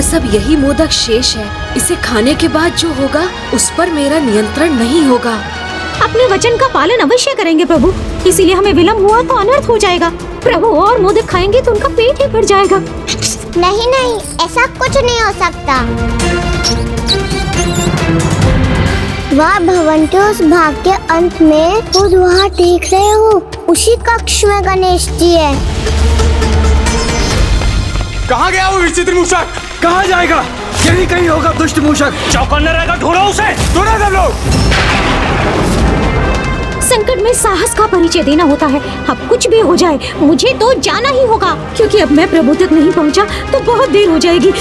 बस अब यही मोदक शेष है। इसे खाने के बाद जो होगा उस पर मेरा नियंत्रण नहीं होगा। अपने वचन का पालन अवश्य करेंगे प्रभु, इसीलिए हमें विलम्ब हुआ तो अनर्थ हो जाएगा। प्रभु और मोदक खाएंगे तो उनका पेट ही भर जाएगा। नहीं नहीं, ऐसा कुछ नहीं हो सकता। वह भवन के उस भाग के अंत में खुद वहाँ देख रहे हो, उसी कक्ष में गणेश जी है। कहाँ गया वो विचित्र मूषक? कहाँ जाएगा? यही कहीं होगा दुष्ट मूषक। चौकन्ना रहेगा, ढूंढो उसे। ढूंढो सब लोग। संकट में साहस का परिचय देना होता है। अब कुछ भी हो जाए मुझे तो जाना ही होगा, क्योंकि अब मैं प्रभु तक नहीं पहुंचा तो बहुत देर हो जाएगी।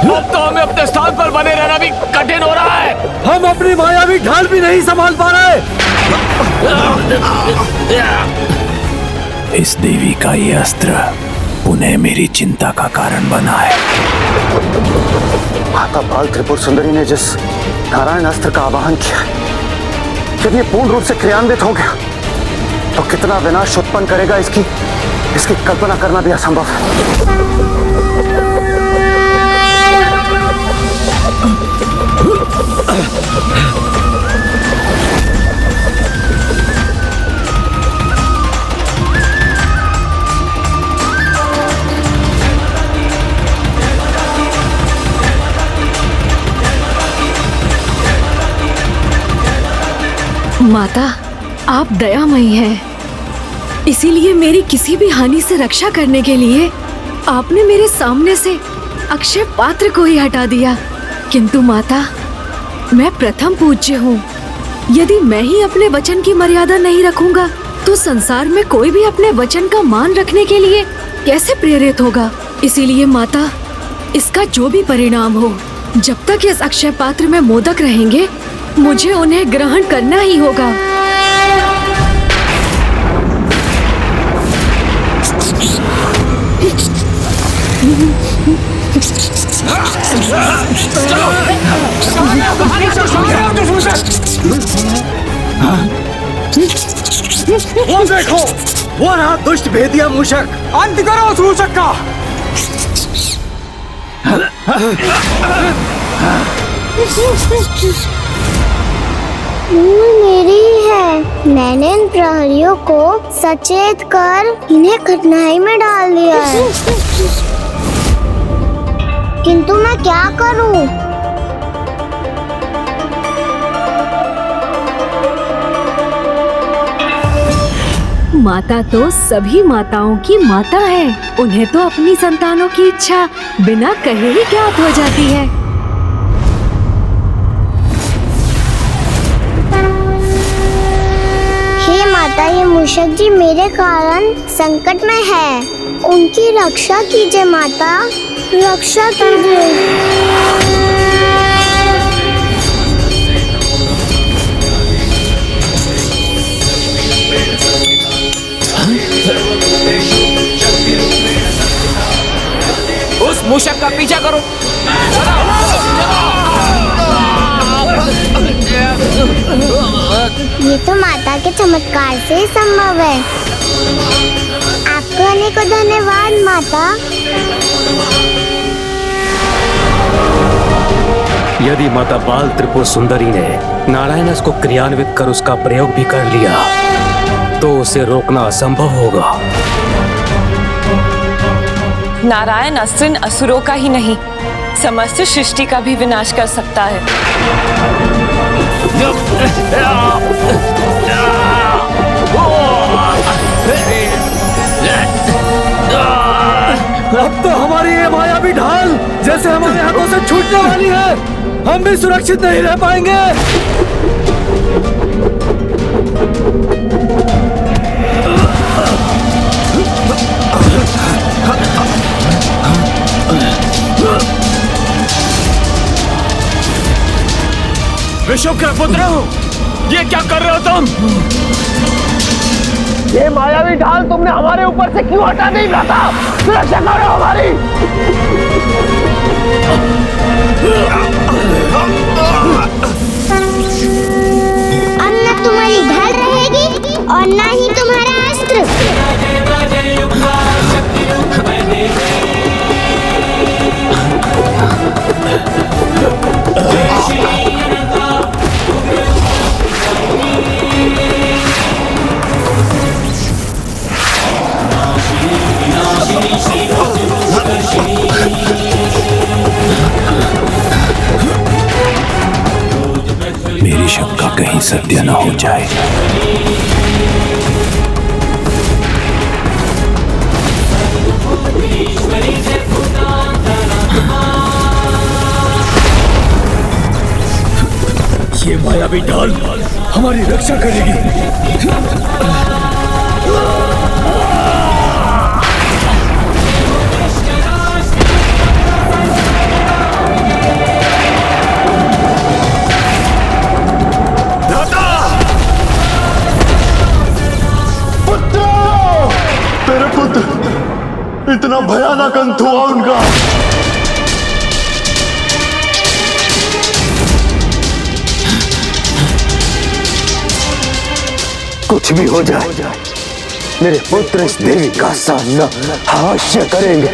अब तो हमें अपने स्थान पर बने रहना भी कठिन हो रहा है। हम अपनी मायावी ढाल भी नहीं संभाल पा रहे। इस देवी का ये अस्त्र उन्हें मेरी चिंता का कारण बना है। माता बाल त्रिपुर सुंदरी ने जिस नारायण अस्त्र का आवाहन किया, जब ये पूर्ण रूप से क्रियान्वित हो गया तो कितना विनाश उत्पन्न करेगा इसकी कल्पना करना भी असंभव है। माता, आप दयामयी हैं। इसीलिए मेरी किसी भी हानि से रक्षा करने के लिए आपने मेरे सामने से अक्षय पात्र को ही हटा दिया। किंतु माता, मैं प्रथम पूज्य हूँ। यदि मैं ही अपने वचन की मर्यादा नहीं रखूंगा तो संसार में कोई भी अपने वचन का मान रखने के लिए कैसे प्रेरित होगा। इसीलिए माता, इसका जो भी परिणाम हो, जब तक इस अक्षय पात्र में मोदक रहेंगे मुझे उन्हें ग्रहण करना ही होगा। वो देखो, वो रहा दुष्ट भेदिया मूषक। अंत करो उस मूषक का। भूल मेरी ही है। मैंने इन प्रहरियों को सचेत कर इन्हें कठिनाई में डाल दिया है, किंतु मैं क्या करूं? माता तो सभी माताओं की माता है। उन्हें तो अपनी संतानों की इच्छा बिना कहे ही ज्ञात हो जाती है। हे माता, ये मूषक जी मेरे कारण संकट में है। उनकी रक्षा कीजिए माता, रक्षा कीजिए। उस मूषक का पीछा करो। ये तो माता के चमत्कार से ही संभव है। आपको अनेकों धन्यवाद माता। यदि माता बाल त्रिपुर सुंदरी ने नारायणस को क्रियान्वित कर उसका प्रयोग भी कर लिया तो उसे रोकना असंभव होगा। नारायण अस्त्र इन असुरों का ही नहीं, समस्त सृष्टि का भी विनाश कर सकता है। अब तो हमारी ये मायावी ढाल जैसे हमारे हाथों से छूटने वाली है। हम भी सुरक्षित नहीं रह पाएंगे। विशुभ के पुत्र, ये क्या कर रहे हो तुम? ये मायावी ढाल तुमने हमारे ऊपर से क्यों हटा दी माता? सुरक्षा करो हमारी। अब न तुम्हारी ढाल रहेगी और न ही तुम्हारा अस्त्र। मेरी शंका कहीं सत्य न हो जाए। ये मायावी ढाल हमारी रक्षा करेगी। तेरे पुत्र, इतना भयानक अंत हुआ उनका। कुछ भी हो जाए, मेरे पुत्र इस देवी का सामना अवश्य करेंगे।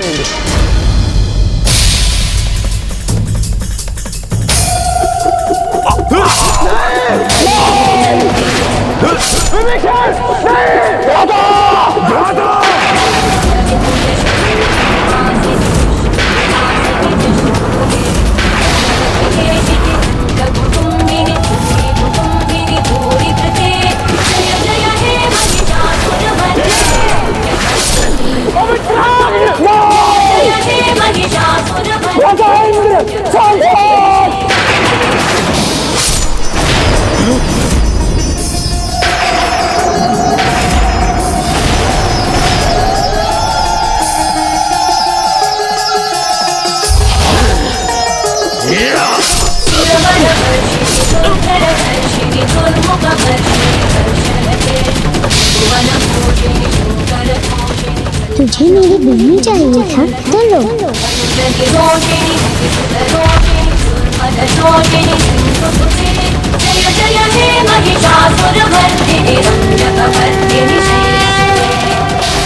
तुझे मेरी बहनी चाहिए था तो लो।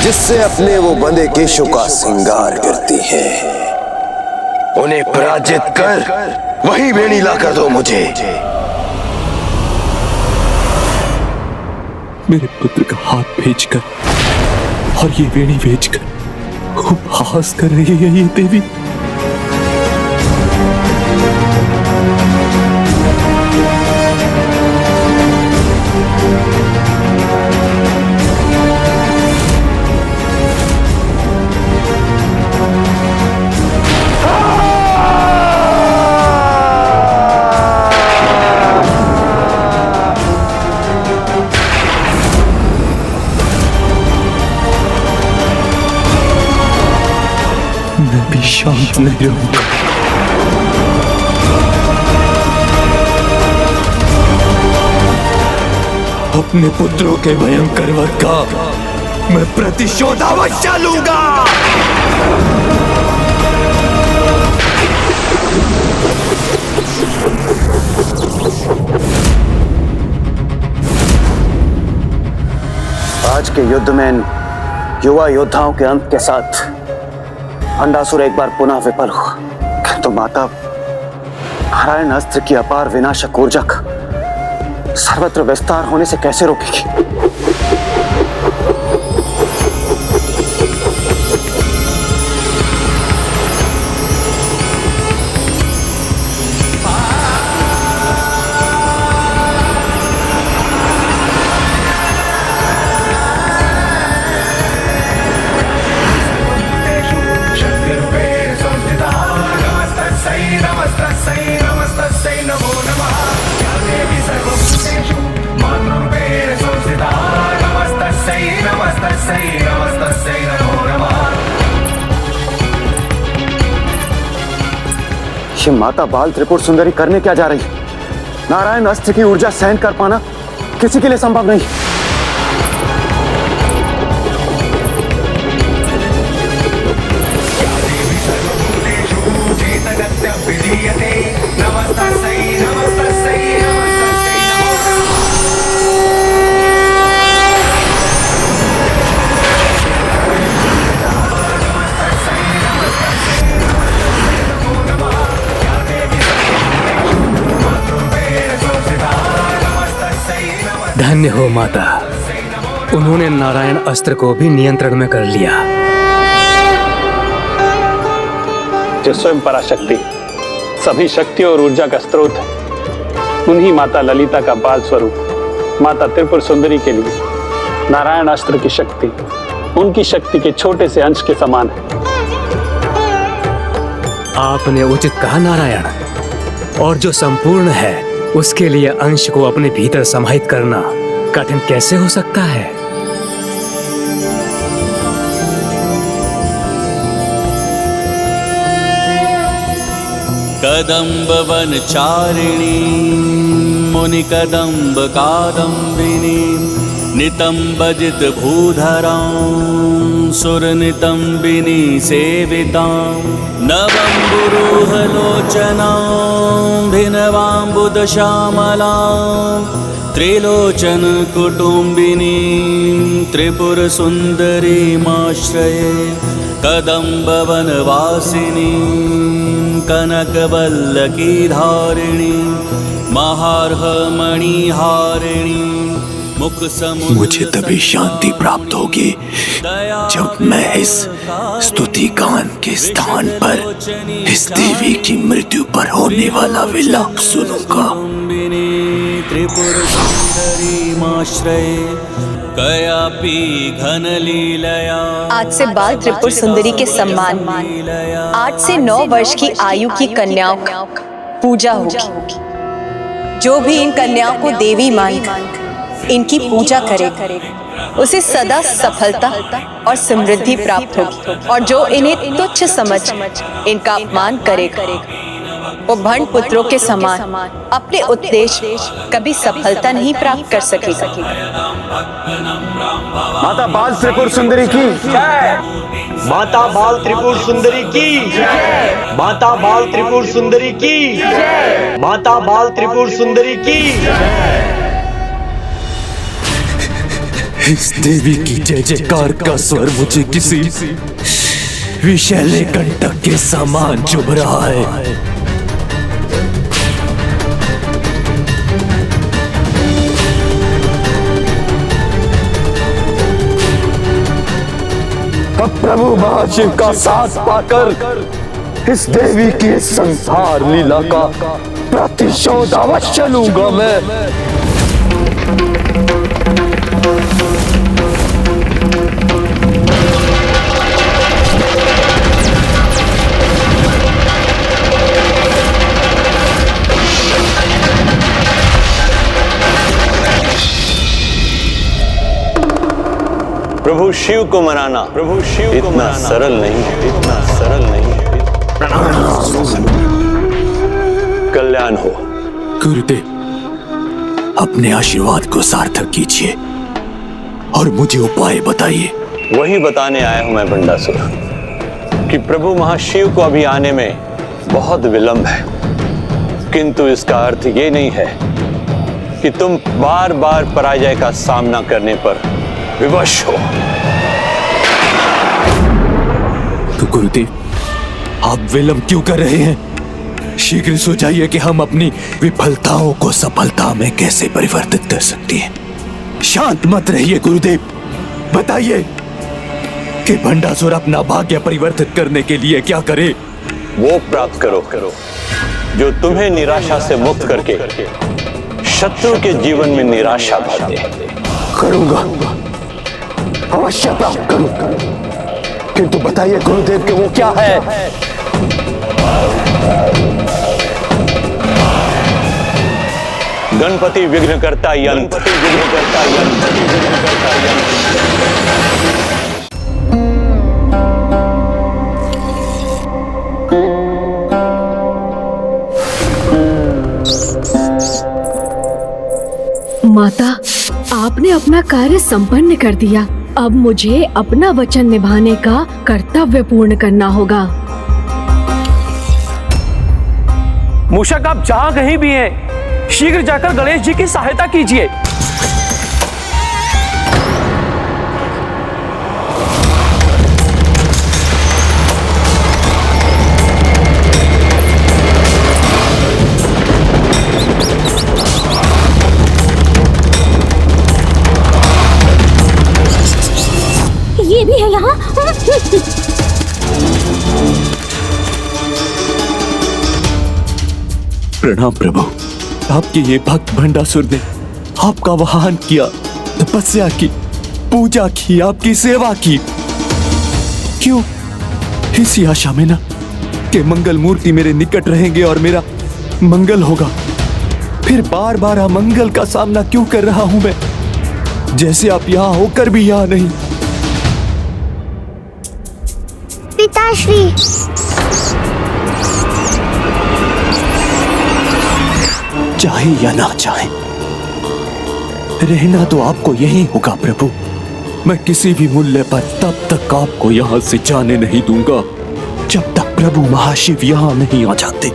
जिससे अपने वो बंदे केशों का श्रृंगार करती है, उन्हें पराजित कर वही वेणी लाकर दो मुझे। मेरे पुत्र का हाथ भेजकर और ये वेणी भेजकर उपहास कर रही है ये देवी। मैं भी शांत नहीं रहूंगा। अपने पुत्रों के भयंकर वध का मैं प्रतिशोध अवश्य लूंगा। आज के युद्ध में युवा योद्धाओं के अंत के साथ अंडासुर एक बार पुनः विफल हुआ, किंतु माता नारायण अस्त्र की अपार विनाशक ऊर्जा का सर्वत्र विस्तार होने से कैसे रोकेगी? ये माता बाल त्रिपुर सुंदरी करने क्या जा रही है? नारायण अस्त्र की ऊर्जा सहन कर पाना किसी के लिए संभव नहीं। धन्य हो माता, उन्होंने नारायण अस्त्र को भी नियंत्रण में कर लिया। जो स्वयं पराशक्ति, सभी शक्ति और ऊर्जा का स्रोत है, उन्हीं माता ललिता का बाल स्वरूप माता त्रिपुर सुंदरी के लिए नारायण अस्त्र की शक्ति उनकी शक्ति के छोटे से अंश के समान है। आपने उचित कहा नारायण, और जो संपूर्ण है उसके लिए अंश को अपने भीतर समाहित करना कठिन कैसे हो सकता है? कदम्ब वनचारिणी मुनि कदम्ब कादम्बिनी नितंबजित भूधरां सुर नितंबिनी सेवितां नवम्बुरुहलोचनां भिनवाम्बुद श्यामलां त्रिलोचन कुटुम्बिनी त्रिपुर सुंदरीमाश्रये कदम्ब वनवासिनी कनकवल्लकी धारिणी महार्हमणिहारिणी मुख समुद्र। मुझे तभी शांति प्राप्त होगी जब मैं इस स्तुति गान के स्थान पर इस देवी की मृत्यु पर होने वाला विलाप सुनूंगा। त्रिपुर सुंदरीमाश्रये कयापि घन लीलया। आज से बाल त्रिपुर सुंदरी के सम्मान 8 से 9 वर्ष की आयु की कन्याओं का पूजा होगी। जो भी इन कन्याओं को देवी मान इनकी पूजा करेगा उसे सदा सफलता और समृद्धि प्राप्त होगी, और जो इन्हें तुच्छ समझ इनका अपमान करेगा वो भंड पुत्रों के समान अपने उद्देश्य कभी सफलता नहीं प्राप्त कर सकेगा। माता बाल त्रिपुर सुंदरी की जय। माता बाल त्रिपुर सुंदरी की जय। माता बाल त्रिपुर सुंदरी की जय। माता बाल त्रिपुर सुंदरी की जय। इस देवी की जय जयकार का स्वर मुझे किसी विषैले कंटक के समान चुभ रहा है। अब प्रभु महाशिव का साथ पाकर इस देवी की संसार लीला का प्रतिशोध अवश्य लूंगा मैं। प्रभु शिव को मनाना, प्रभु शिव को मनाना सरल नहीं है, इतना सरल नहीं है। कल्याण हो। गुरुदेव, अपने आशीर्वाद को सार्थक कीजिए और मुझे उपाय बताइए। वही बताने आया हूं मैं बंडासुर कि प्रभु महाशिव को अभी आने में बहुत विलंब है, किंतु इसका अर्थ ये नहीं है कि तुम बार बार पराजय का सामना करने पर विवश हो। तो गुरुदेव, आप विलंब क्यों कर रहे हैं? शीघ्र सोचिए कि हम अपनी विफलताओं को सफलता में कैसे परिवर्तित कर सकते हैं। शांत मत रहिए गुरुदेव, बताइए कि भंडासुर अपना भाग्य परिवर्तित करने के लिए क्या करे। वो प्राप्त करो जो तुम्हें निराशा से मुक्त करके शत्रु के जीवन में निराशा भर दे। करूंगा, अवश्य प्राप्त करूंगा, किंतु बताइए गुरुदेव कि वो क्या है? गणपति विघ्नकर्ता यंत्र। गणपति विघ्नकर्ता यंत्र। विघ्नकर्ता यंत्र। माता, आपने अपना कार्य संपन्न कर दिया। अब मुझे अपना वचन निभाने का कर्तव्य पूर्ण करना होगा। मूषक आप जहां कहीं भी हैं, शीघ्र जाकर गणेश जी की सहायता कीजिए। ये भी है यहाँ। प्रणाम प्रभु। आपके ये भक्त भंडासुर ने आपका वाहन किया, तपस्या की, पूजा की, आपकी सेवा की। क्यों? इसी आशा में ना कि मंगल मूर्ति मेरे निकट रहेंगे और मेरा मंगल होगा। फिर बार बार अमंगल का सामना क्यों कर रहा हूं मैं, जैसे आप यहां होकर भी यहां नहीं। पिताश्री, चाहे या ना चाहे, रहना तो आपको यही होगा प्रभु। मैं किसी भी मूल्य पर तब तक आपको यहां से जाने नहीं दूंगा जब तक प्रभु महाशिव यहां नहीं आ जाते,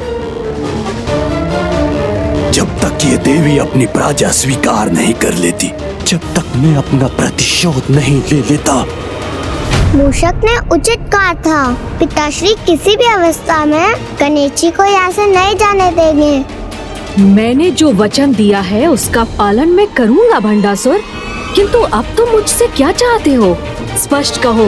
जब तक ये देवी अपनी प्रजा स्वीकार नहीं कर लेती, जब तक मैं अपना प्रतिशोध नहीं ले लेता। मूषक ने उचित कहा था। पिताश्री किसी भी अवस्था में गणेश जी को यहाँ से नहीं जाने देंगे। मैंने जो वचन दिया है उसका पालन मैं करूंगा भंडासुर, किंतु अब तुम मुझसे क्या चाहते हो, स्पष्ट कहो।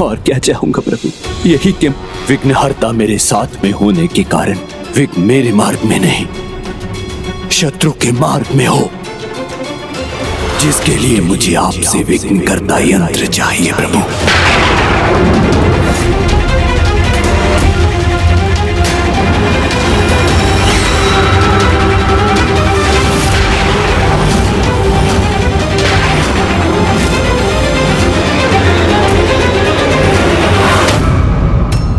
और क्या चाहूंगा प्रभु, यही कि विघ्नहर्ता मेरे साथ में होने के कारण विघ्न मेरे मार्ग में नहीं, शत्रु के मार्ग में हो, जिसके लिए मुझे आपसे विघ्न करता यंत्र चाहिए प्रभु।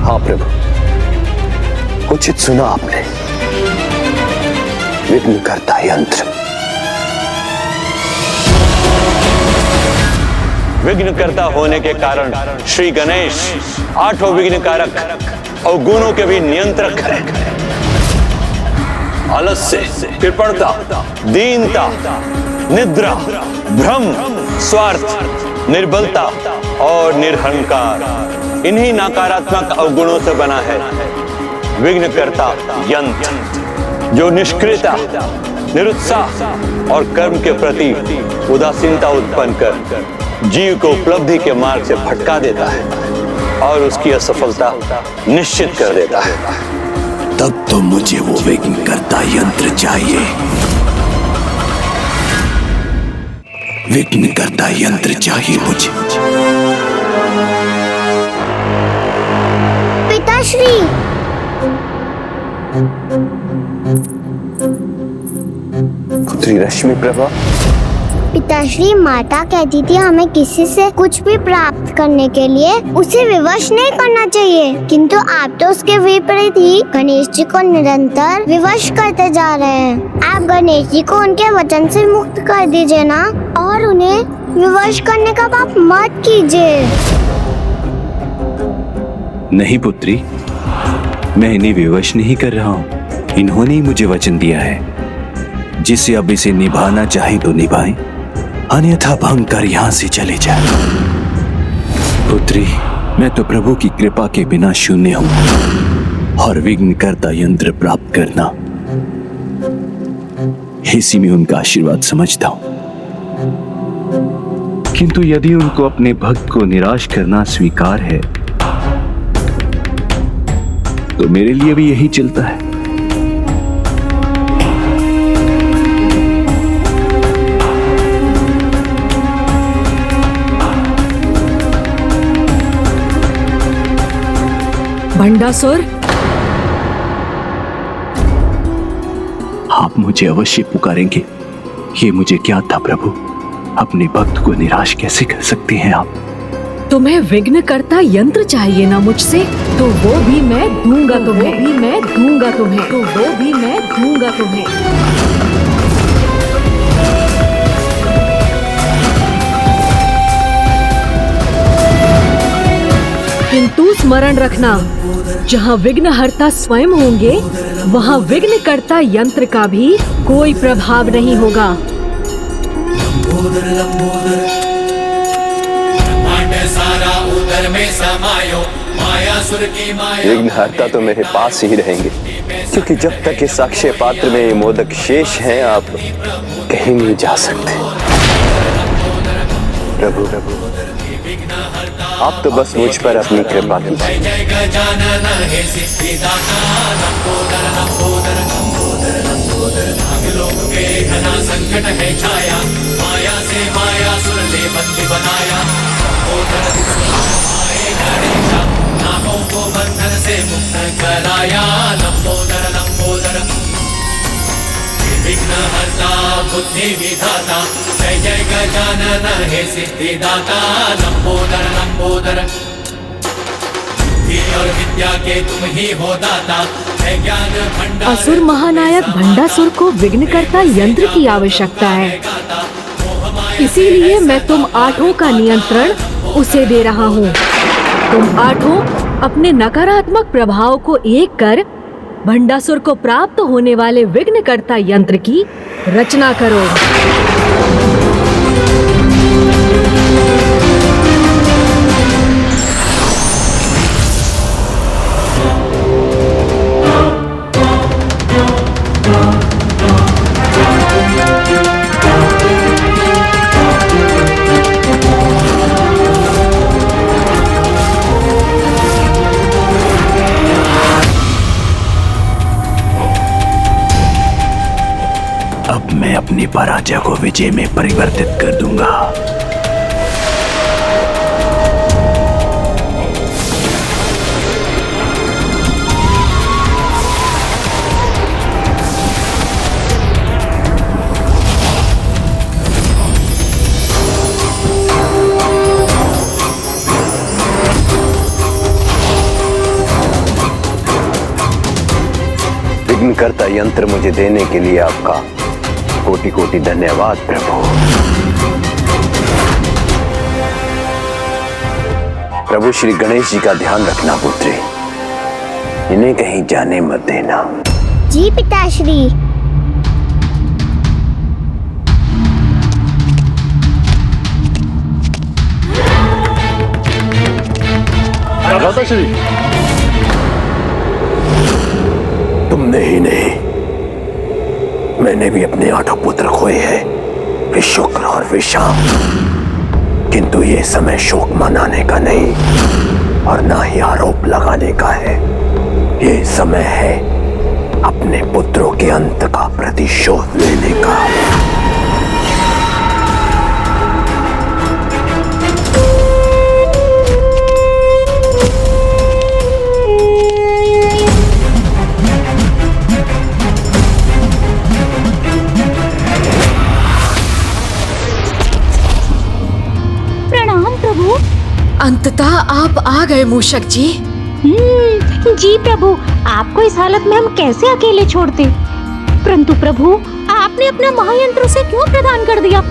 हाँ प्रभु, उचित सुना आपने, विघ्न करता यंत्र। विघ्न करता होने के कारण श्री गणेश आठों विघ्न कारक और गुणों के भी नियंत्रक हैं। आलस्य, कृपणता, दीनता, निद्रा, भ्रम, स्वार्थ, निर्बलता और निरहंकार, इन्हीं नकारात्मक अवगुणों से बना है विघ्न करता यंत्र, जो निष्क्रियता, निरुत्साह और कर्म के प्रति उदासीनता उत्पन्न कर जीव को उपलब्धि के मार्ग से भटका देता है और उसकी असफलता निश्चित कर देता है। तब तो मुझे वो विघ्न करता यंत्र चाहिए, विघ्न करता यंत्र चाहिए मुझे। पिताश्री, पुत्री रश्मि प्रभा। पिताश्री, माता कहती थी हमें किसी से कुछ भी प्राप्त करने के लिए उसे विवश नहीं करना चाहिए, किंतु आप तो उसके विपरीत ही गणेश जी को निरंतर विवश करते जा रहे हैं। आप गणेश जी को उनके वचन से मुक्त कर दीजिए ना, और उन्हें विवश करने का पाप मत कीजिए। नहीं पुत्री, मैं इन्हें विवश नहीं कर रहा हूँ, इन्होंने ही मुझे वचन दिया है। जिसे अब इसे निभाना चाहे तो निभाएं, अन्यथा भंग कर यहाँ से चले जाए। पुत्री, मैं तो प्रभु की कृपा के बिना शून्य हूँ और विघ्न करता यंत्र प्राप्त करना इसी में उनका आशीर्वाद समझता हूँ। किंतु यदि उनको अपने भक्त को निराश करना स्वीकार है तो मेरे लिए भी यही चलता है। भंडासुर, आप मुझे अवश्य पुकारेंगे, ये मुझे क्या था प्रभु, अपने भक्त को निराश कैसे कर सकते हैं आप। तुम्हें विघ्न करता यंत्र चाहिए ना मुझसे, तो वो भी मैं दूंगा तुम्हें, वो भी मैं दूंगा तुम्हें, तो वो भी मैं दूंगा तुम्हें। तू स्मरण रखना, जहाँ विघ्नहर्ता स्वयं होंगे वहाँ विघ्नकर्ता यंत्र का भी कोई प्रभाव नहीं होगा। विघ्नहर्ता तो मेरे पास ही रहेंगे, क्योंकि जब तक इस अक्षय पात्र में ये मोदक शेष हैं, आप कहीं नहीं जा सकते। प्रभु आप तो बस मुझ पर अपनी कृपा कीजिए। संकट है छाया, माया से माया सुर ले बंदी बनाया। नागों को बंधन से मुक्त कराया। लंबोदर लंबोदर विघ्नहर्ता बुद्धि विधाता, जय जय गजानन हे सिद्धिदाता। लंबोदर लंबोदर और विद्या के तुम ही हो दाता, जय ज्ञान भंडार। असुर महानायक भंडासुर को विघ्नकर्ता यंत्र की आवश्यकता है, इसीलिए मैं तुम आठों का नियंत्रण उसे दे रहा हूँ। तुम आठों अपने नकारात्मक प्रभाव को एक कर भंडासुर को प्राप्त होने वाले विघ्नकर्ता यंत्र की रचना करो। अब मैं अपनी पराजय को विजय में परिवर्तित कर दूंगा। विघ्नकर्ता यंत्र मुझे देने के लिए आपका कोटि कोटि धन्यवाद प्रभु। प्रभु श्री गणेश जी का ध्यान रखना पुत्री, इन्हें कहीं जाने मत देना। जी पिताश्री। माताश्री, तुमने ही नहीं, मैंने भी अपने 8 पुत्र खोए हैं, विशुक्र और विशाम। किंतु ये समय शोक मनाने का नहीं और ना ही आरोप लगाने का है। ये समय है अपने पुत्रों के अंत का प्रतिशोध लेने का। अंततः आप आ गए मूषक जी। जी प्रभु, आपको इस हालत में हम कैसे अकेले छोड़ते? परंतु प्रभु, आपने अपना महायंत्र उसे क्यों प्रदान कर दिया?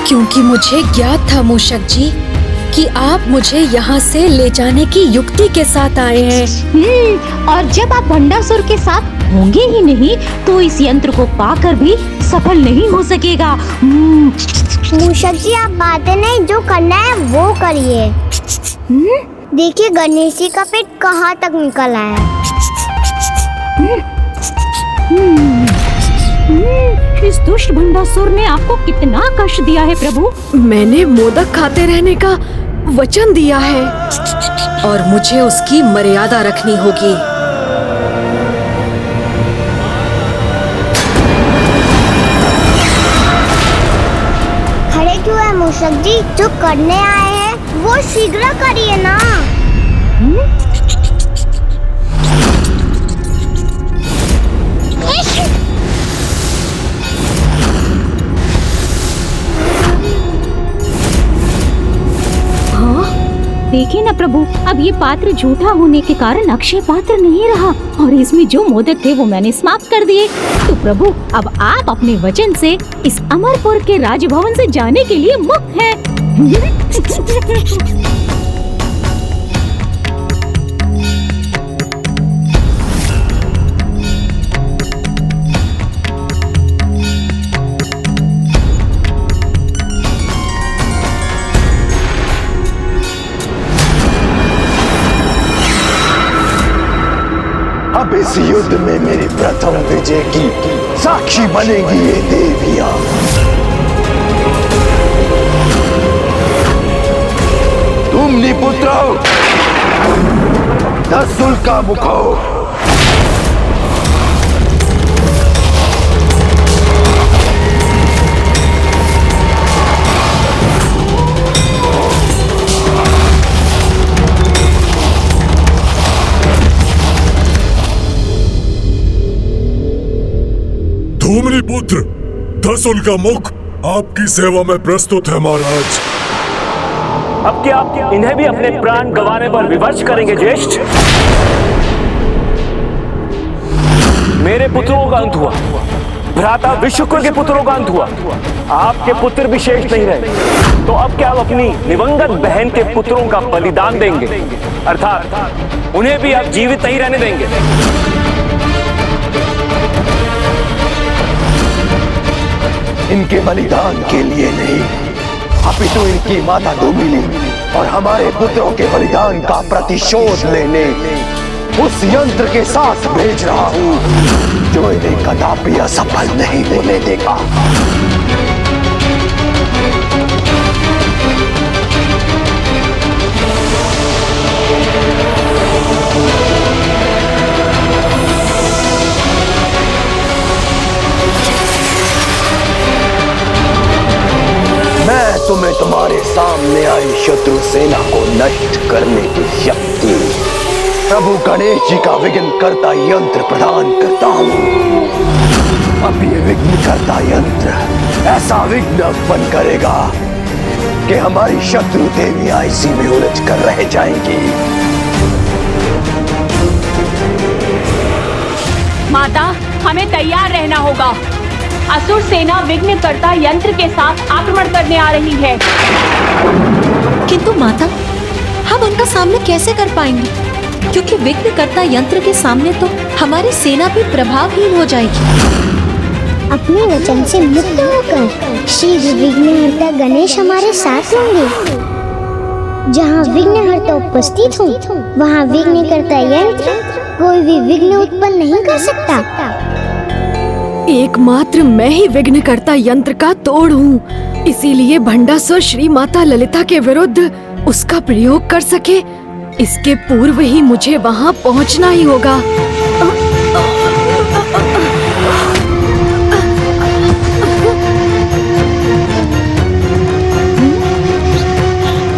क्योंकि मुझे ज्ञात था मूषक जी कि आप मुझे यहाँ से ले जाने की युक्ति के साथ आए हैं। और जब आप भंडासुर के साथ होंगे ही नहीं तो इस यंत्र को पाकर भी सफल नहीं हो सकेगा। मूषक जी, आप बातें नहीं, जो करना है वो करिए। देखिए गणेश जी का पेट कहाँ तक निकल आया। इस दुष्ट भंडासुर ने आपको कितना कष्ट दिया है प्रभु? मैंने मोदक खाते रहने का वचन दिया है और मुझे उसकी मर्यादा रखनी होगी। खड़े क्यों है मूषक जी? जो करने आए हैं वो शीघ्र करिए ना। देखिए ना प्रभु, अब ये पात्र झूठा होने के कारण अक्षय पात्र नहीं रहा और इसमें जो मोदक थे वो मैंने समाप्त कर दिए। तो प्रभु, अब आप अपने वचन से इस अमरपुर के राजभवन से जाने के लिए मुक्त हैं। अब इस युद्ध में मेरी प्रथम विजय की साक्षी बनेगी ये देवियां। तुम निपुत्रो, दसुल का मुखो, धूमनी पुत्र दसुल का मुख आपकी सेवा में प्रस्तुत है महाराज। अब क्या आप इन्हें भी अपने प्राण गंवाने पर विवश करेंगे ज्येष्ठ? मेरे पुत्रों का अंत हुआ, भ्राता विश्वकुल के पुत्रों का अंत हुआ, आपके पुत्र भी शेष नहीं रहे, तो अब क्या आप अपनी दिवंगत बहन के पुत्रों का बलिदान देंगे, अर्थात उन्हें भी आप जीवित नहीं रहने देंगे? इनके बलिदान के लिए नहीं, अपितु इनकी माता डूबिनी और हमारे पुत्रों के बलिदान का प्रतिशोध लेने उस यंत्र के साथ भेज रहा हूं जो इन्हें कदापि असफल नहीं होने देगा। मैं तुम्हें तुम्हारे सामने आई शत्रु सेना को नष्ट करने की शक्ति प्रभु गणेश जी का विघ्न करता यंत्र प्रदान करता हूँ। अब ये विघ्न करता यंत्र ऐसा विघ्न उत्पन्न करेगा कि हमारी शत्रु देवियां इसी में उलझ कर रह जाएंगी। माता, हमें तैयार रहना होगा। असुर सेना विघ्नकर्ता यंत्र के साथ आक्रमण करने आ रही है। किंतु माता, हम उनका सामना कैसे कर पाएंगे? क्योंकि विघ्नकर्ता यंत्र के सामने तो हमारी सेना भी प्रभावहीन हो जाएगी। अपने वचन से मुक्त होकर शीघ्र विघ्नहर्ता गणेश हमारे साथ होंगे। जहाँ विघ्नहर्ता उपस्थित हो, वहाँ विघ्नकर्ता यंत्र कोई भी विघ्न उत्पन्न नहीं कर सकता। एकमात्र मैं ही विघ्नकर्ता यंत्र का तोड़ हूँ, इसीलिए भंडासुर श्री माता ललिता के विरुद्ध उसका प्रयोग कर सके, इसके पूर्व ही मुझे वहाँ पहुँचना ही होगा।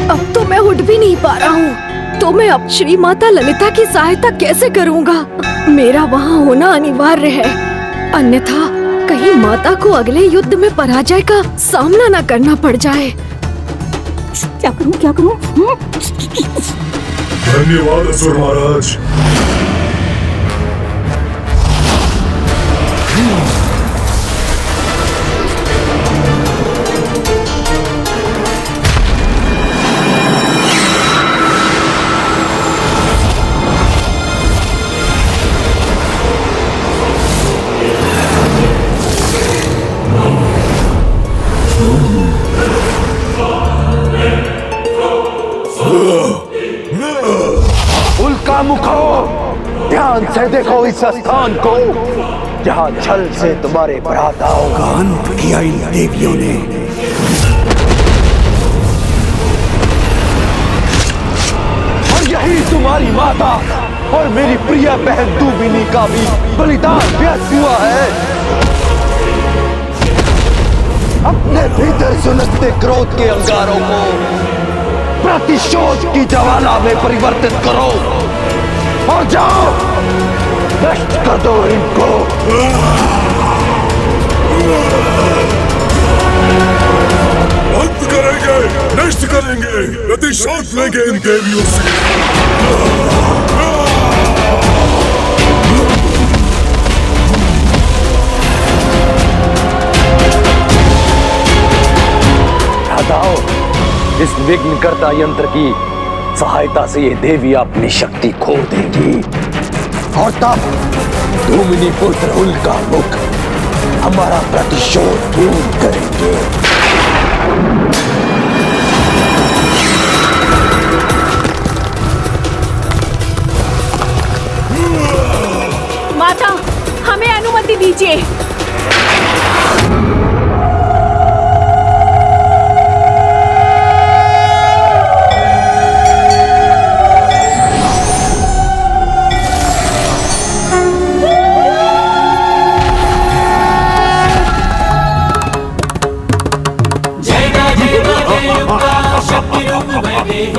अब तो मैं उठ भी नहीं पा रहा हूँ, तो मैं अब श्री माता ललिता की सहायता कैसे करूँगा? मेरा वहाँ होना अनिवार्य है, अन्यथा कहीं माता को अगले युद्ध में पराजय का सामना न करना पड़ जाए। क्या करूं, क्या करूं? धन्यवाद असुर महाराज। उल्का मुखो, ध्यान से देखो इस स्थान को जहाँ छल से तुम्हारे भ्राताओं का अंत किया इन देवियों ने। और यही तुम्हारी माता और मेरी प्रिय बहन डूबिनी का भी बलिदान व्यर्थ हुआ है। अपने भीतर सुलगते क्रोध के अंगारों को प्रतिशोध की ज्वाला में परिवर्तित करो और जाओ नष्ट कर दो इनको। अंत करेंगे, नष्ट करेंगे, प्रतिशोध लेंगे इन देवियों से। हटाओ, इस विघ्नकर्ता यंत्र की सहायता से ये देवी अपनी शक्ति खो देगी और तब धूमिनी पुत्र उल्का मुख हमारा प्रतिशोध पूर्ण करेंगे। कीजिए।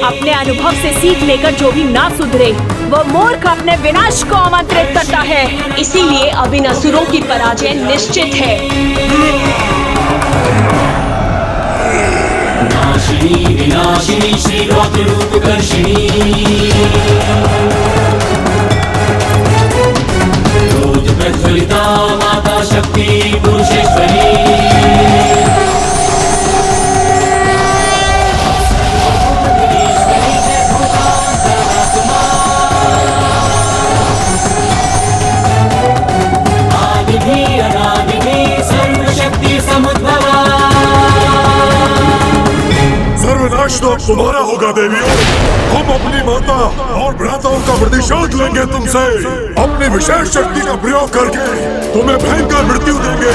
अपने अनुभव से सीख लेकर जो भी ना सुधरे वो मूर्ख अपने विनाश को आमंत्रित करता है। इसीलिए अब इन असुरों की पराजय निश्चित है। नाशिनी विनाशिनी श्री रौद्र रूप कर्षिणी, रोज प्रज्वलिता माता शक्ति पुरुषेश्वरी। सर्वनाश तो अब तुम्हारा होगा देवियों। हम अपनी माता और भ्राताओं का प्रतिशोध लेंगे तुमसे। अपनी विशेष शक्ति का प्रयोग करके तुम्हें भयंकर मृत्यु देंगे।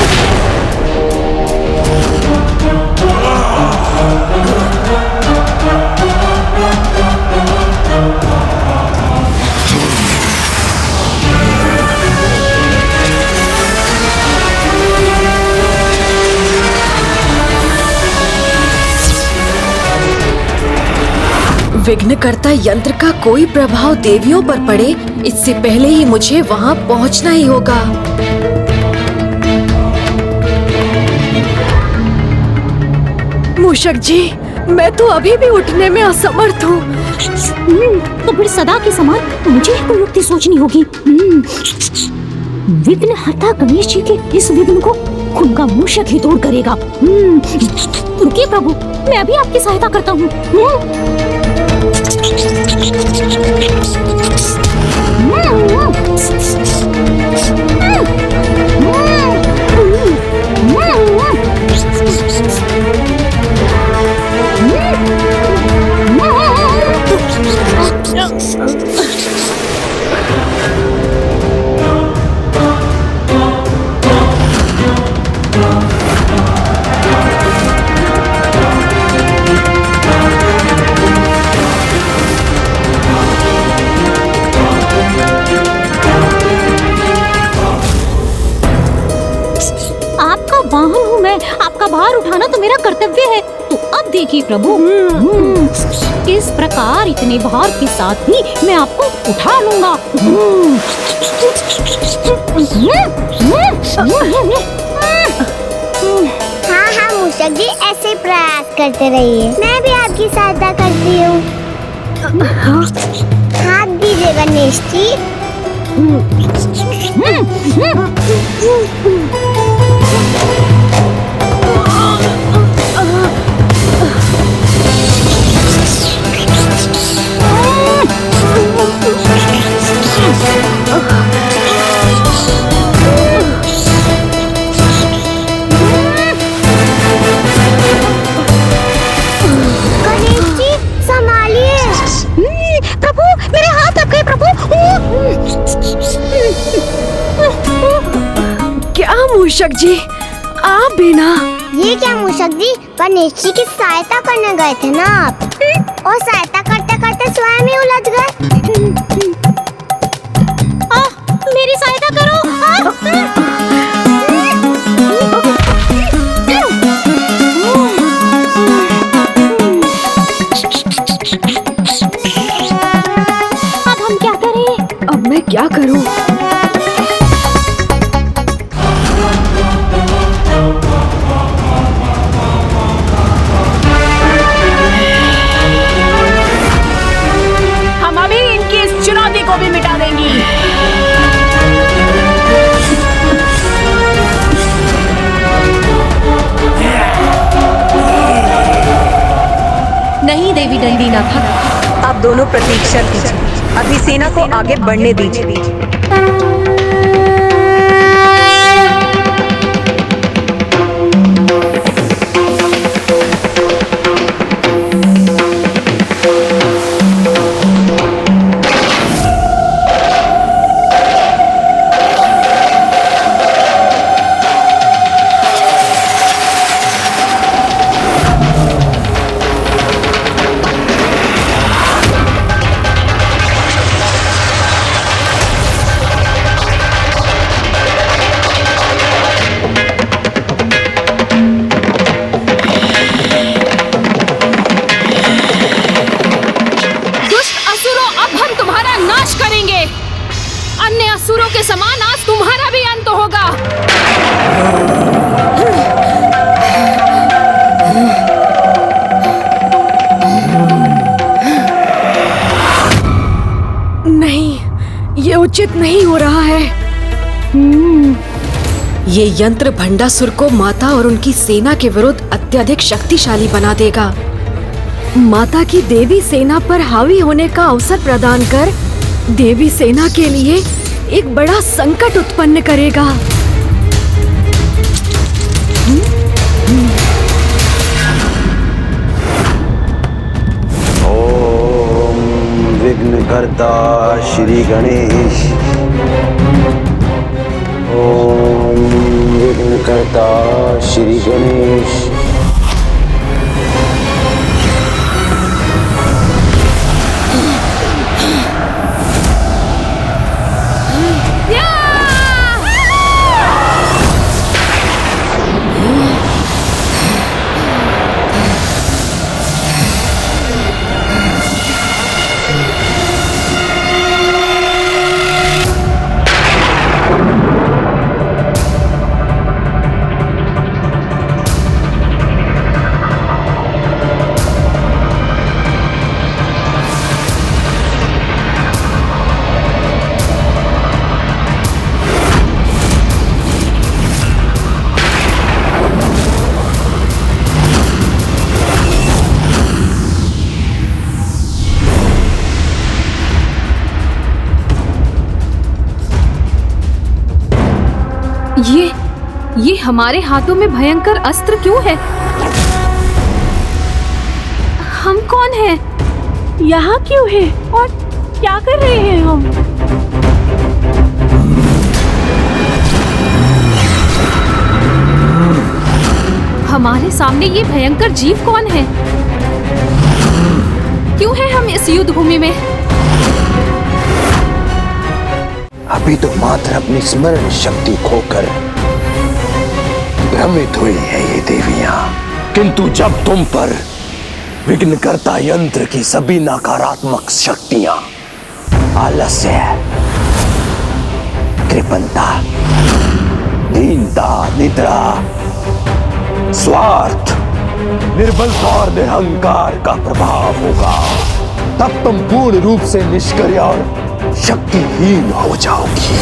विघ्नकर्ता यंत्र का कोई प्रभाव देवियों पर पड़े, इससे पहले ही मुझे वहां पहुंचना ही होगा। मूषक जी, मैं तो अभी भी उठने में असमर्थ हूँ। तो फिर सदा के समान मुझे कोई युक्ति सोचनी होगी। विघ्नहर्ता गणेश जी के इस विघ्न को उनका मूषक ही दूर करेगा। रुकिए प्रभु, मैं अभी आपकी सहायता करता हूँ। आपका भार उठाना तो मेरा कर्तव्य है। तो अब देखिए प्रभु, किस प्रकार इतने भार के साथ भी मैं आपको उठा लूंगा। हाँ हाँ मूषक जी, ऐसे प्रयास करते रहिए। मैं भी आपकी सहायता करती हूँ। हाथ दीजिए गणेश जी। क्या मूषक जी, आप भी ना? ये क्या मूषक जी, गणेश जी की सहायता करने गए थे ना आप, और सहायता करते करते स्वयं ही उलझ गए। मेरी सहायता करो। अब हम क्या करें? अब मैं क्या करूं? को भी मिटा देंगी। नहीं देवी दंडीनाथा, आप दोनों प्रतीक्षा कीजिए। अभी सेना को आगे बढ़ने दीजिए। नहीं हो रहा है। ये यंत्र भंडासुर को माता और उनकी सेना के विरुद्ध अत्यधिक शक्तिशाली बना देगा। माता की देवी सेना पर हावी होने का अवसर प्रदान कर देवी सेना के लिए एक बड़ा संकट उत्पन्न करेगा। ओम विघ्नकर्ता श्री गणेश। ओम विघ्नकर्ता श्री गणेश। ये हमारे हाथों में भयंकर अस्त्र क्यों है? हम कौन हैं? यहाँ क्यों है और क्या कर रहे हैं हम? हमारे सामने ये भयंकर जीव कौन है? क्यों है हम इस युद्ध भूमि में? अभी तो मात्र अपनी स्मरण शक्ति खोकर भ्रमित हुई है ये देवियां, किंतु जब तुम पर विघ्नकर्ता यंत्र की सभी नकारात्मक शक्तियां, आलस्य, कृपणता, दीनता, निद्रा, स्वार्थ, निर्बलता और निरहंकार का प्रभाव होगा, तब तुम पूर्ण रूप से निष्क्रिय और शक्तिहीन हो जाओगी।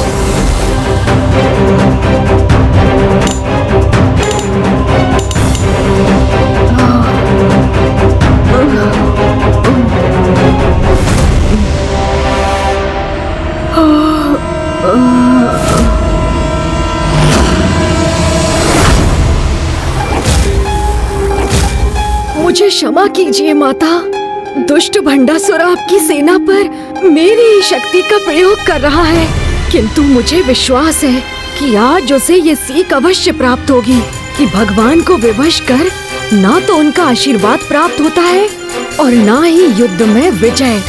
मुझे क्षमा कीजिए माता। दुष्ट भंडासुर आपकी सेना पर मेरी ही शक्ति का प्रयोग कर रहा है, किंतु मुझे विश्वास है कि आज उसे ये सीख अवश्य प्राप्त होगी कि भगवान को विवश कर ना तो उनका आशीर्वाद प्राप्त होता है और ना ही युद्ध में विजय।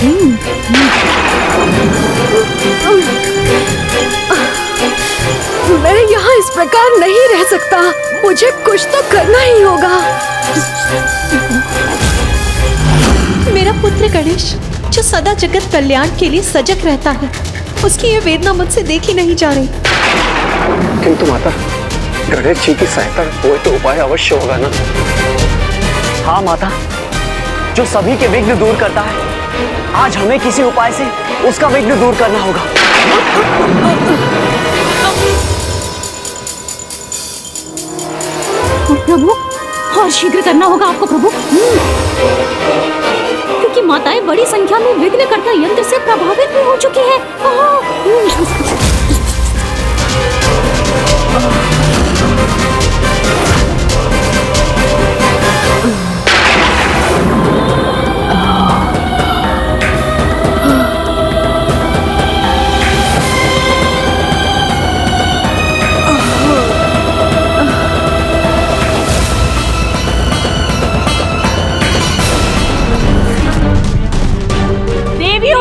मैं यहाँ इस प्रकार नहीं रह सकता, मुझे कुछ तो करना ही होगा। मेरा पुत्र गणेश जो सदा जगत कल्याण के लिए सजग रहता है, उसकी ये वेदना मुझसे देखी नहीं जा रही। किंतु माता, गणेश जी की सहायता हो तो उपाय अवश्य होगा ना? हाँ माता, जो सभी के विघ्न दूर करता है, आज हमें किसी उपाय से उसका विघ्न दूर करना होगा। प्रभु, और शीघ्र करना होगा आपको प्रभु, क्योंकि माताएं बड़ी संख्या में विघ्नकर्ता यंत्र से प्रभावित भी हो चुकी हैं।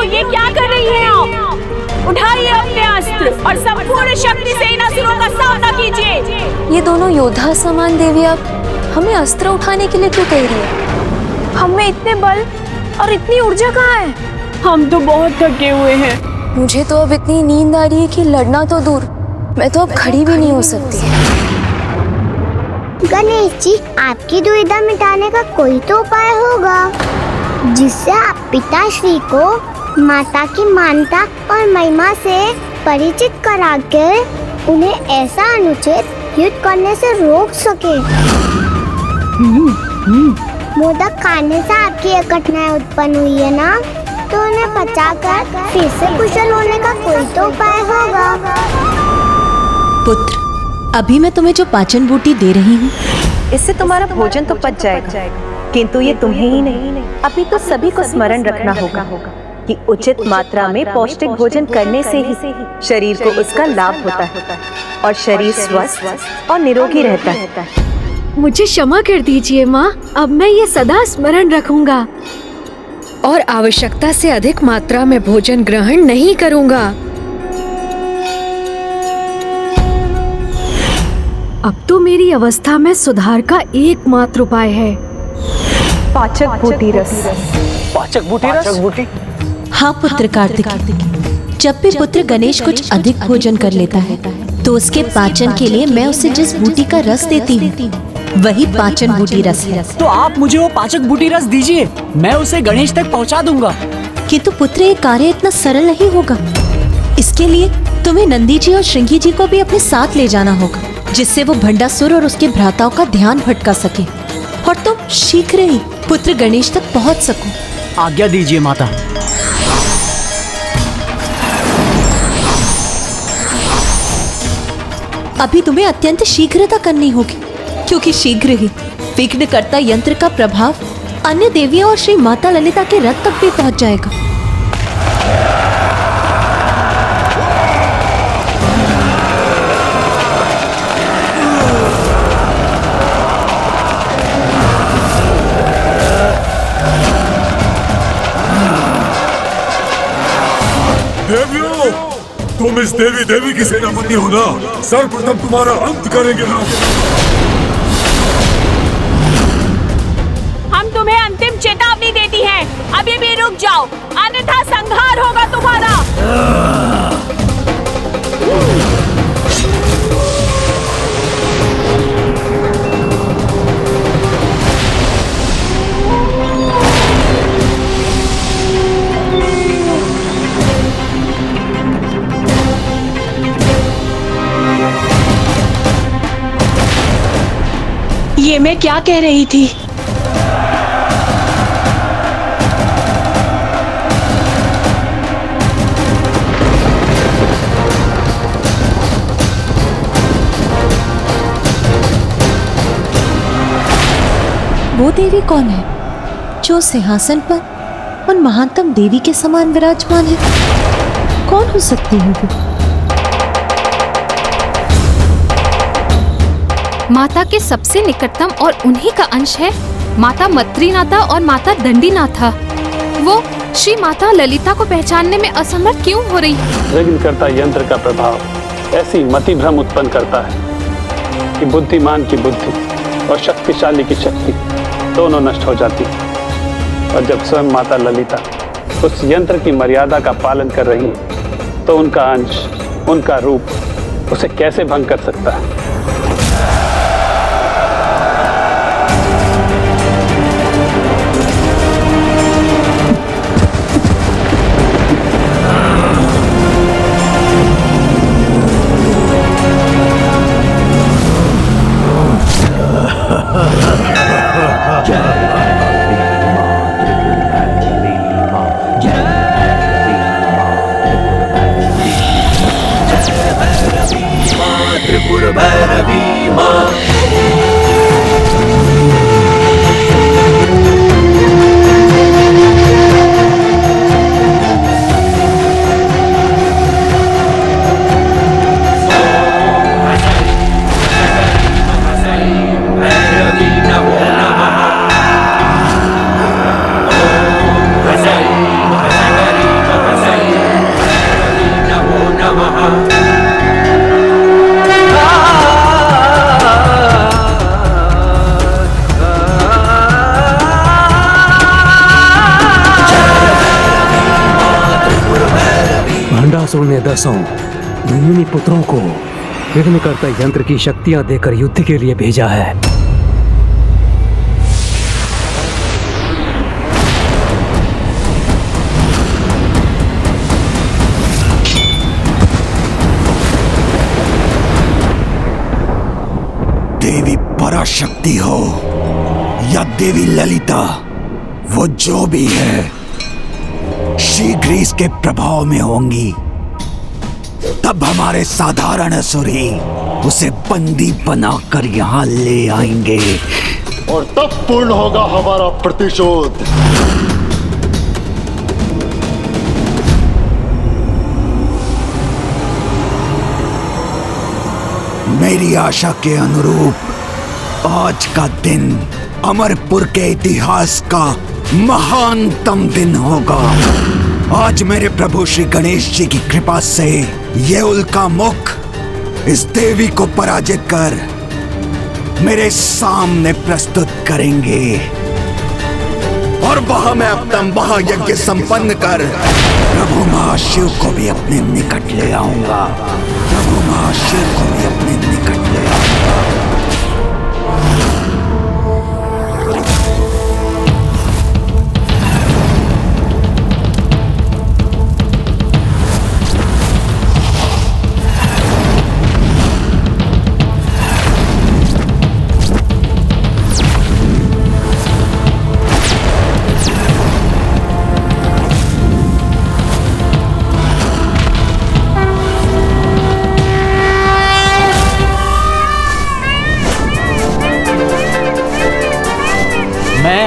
ये क्या कर रही हैं आप? उठाइए अपने अस्त्र और संपूर्ण शक्ति से इन असुरों का सामना कीजिए। ये दोनों योद्धा समान देवियां हमें अस्त्र उठाने के लिए क्यों कह रही है? हमें इतने बल और इतनी ऊर्जा कहाँ है? हम तो बहुत थके हुए हैं। मुझे तो अब इतनी नींद आ रही है कि लड़ना तो दूर, मैं तो अब खड़ी भी नहीं हो सकती। गणेश जी, आपकी दुविधा मिटाने का कोई तो उपाय होगा जिससे आप पिताश्री को माता की मानता और महिमा से परिचित करा के उन्हें ऐसा अनुचित युद्ध करने से रोक सके। मोदक खाने से आपकी ये कठिनाई उत्पन्न हुई है ना, तो उन्हें पचाकर फिर से कुशल होने का कोई तो उपाय होगा। पुत्र, अभी मैं तुम्हें जो पाचन बूटी दे रही हूँ, इससे तुम्हारा भोजन तो पच जाएगा, किंतु ये तुम्हें ही नहीं, अभी तो सभी को स्मरण रखना होगा कि उचित मात्रा में पौष्टिक भोजन करने से ही शरीर को उसका लाभ होता है और शरीर स्वस्थ और निरोगी रहता है। मुझे क्षमा कर दीजिए माँ, अब मैं ये सदा स्मरण रखूंगा और आवश्यकता से अधिक मात्रा में भोजन ग्रहण नहीं करूंगा। अब तो मेरी अवस्था में सुधार का एकमात्र उपाय है पाचक बूटी रस। पाचक बूटी रस? हाँ पुत्र कार्तिकेय, जब भी पुत्र गणेश कुछ अधिक भोजन कर लेता है तो उसके पाचन के लिए मैं उसे जिस बूटी का रस देती हूँ वही पाचन बूटी रस है। तो आप मुझे वो पाचक बूटी रस दीजिए, मैं उसे गणेश तक पहुँचा दूंगा। किंतु पुत्र ये कार्य इतना सरल नहीं होगा। इसके लिए तुम्हें नंदी जी और श्रृंगी जी को भी अपने साथ ले जाना होगा, जिससे वो भंडासुर और उसके भ्राताओं का ध्यान भटका सके और तुम शीघ्र ही पुत्र गणेश तक पहुंच सको। आज्ञा दीजिए माता। अभी तुम्हें अत्यंत शीघ्रता करनी होगी, क्योंकि शीघ्र ही विघ्नकर्ता यंत्र का प्रभाव अन्य देवियों और श्री माता ललिता के रथ तक भी पहुंच जाएगा। देवियों, तुम इस देवी की सेनापति हो ना, सर्वप्रथम तुम्हारा अंत करेंगे हम। हम तुम्हें अंतिम चेतावनी देती हैं, अभी भी रुक जाओ, अन्यथा संहार होगा तुम्हारा। ये मैं क्या कह रही थी? वो देवी कौन है जो सिंहासन पर उन महानतम देवी के समान विराजमान है? कौन हो सकती है वो? माता के सबसे निकटतम और उन्हीं का अंश है माता मत्रीनाथा और माता दंडीनाथा। वो श्री माता ललिता को पहचानने में असमर्थ क्यों हो रही है? विघ्नकर्ता यंत्र का प्रभाव ऐसी मति भ्रम उत्पन्न करता है कि बुद्धिमान की बुद्धि और शक्तिशाली की शक्ति दोनों नष्ट हो जाती है। और जब स्वयं माता ललिता उस यंत्र की मर्यादा का पालन कर रही है, तो उनका अंश, उनका रूप उसे कैसे भंग कर सकता है? भंडासुर ने 10 धूमिनी पुत्रों को विघ्नकर्ता यंत्र की शक्तियां देकर युद्ध के लिए भेजा है। पराशक्ति हो या देवी ललिता, वो जो भी है शीघ्र ही इसके प्रभाव में होंगी। तब हमारे साधारण असुर ही उसे बंदी बनाकर यहाँ ले आएंगे और तब पूर्ण होगा हमारा प्रतिशोध। मेरी आशा के अनुरूप आज का दिन अमरपुर के इतिहास का महानतम दिन होगा। आज मेरे प्रभु श्री गणेश जी की कृपा से ये उल्का मुख इस देवी को पराजित कर मेरे सामने प्रस्तुत करेंगे और वह मैं अपना महायज्ञ संपन्न कर प्रभु महाशिव को भी अपने निकट ले आऊंगा। प्रभु महाशिव को भी अपने निकट ले आऊंगा।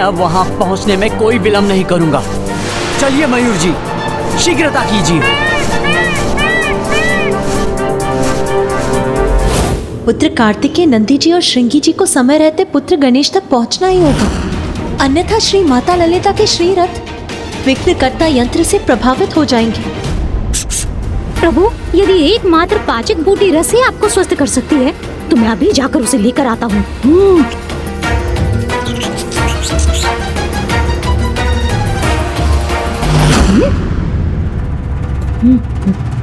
अब वहां पहुंचने में कोई विलंब नहीं करूंगा। चलिए मयूर जी, शीघ्रता कीजिए। पुत्र कार्तिकेय नंदी जी और श्रृंगी जी को समय रहते पुत्र गणेश तक पहुंचना ही होगा, अन्यथा श्री माता ललिता के श्रीरथ विघ्नकर्ता यंत्र से प्रभावित हो जाएंगे। प्रभु, यदि एकमात्र पाचक बूटी रस ही आपको स्वस्थ कर सकती है तो मैं अभी जाकर उसे लेकर आता हूँ।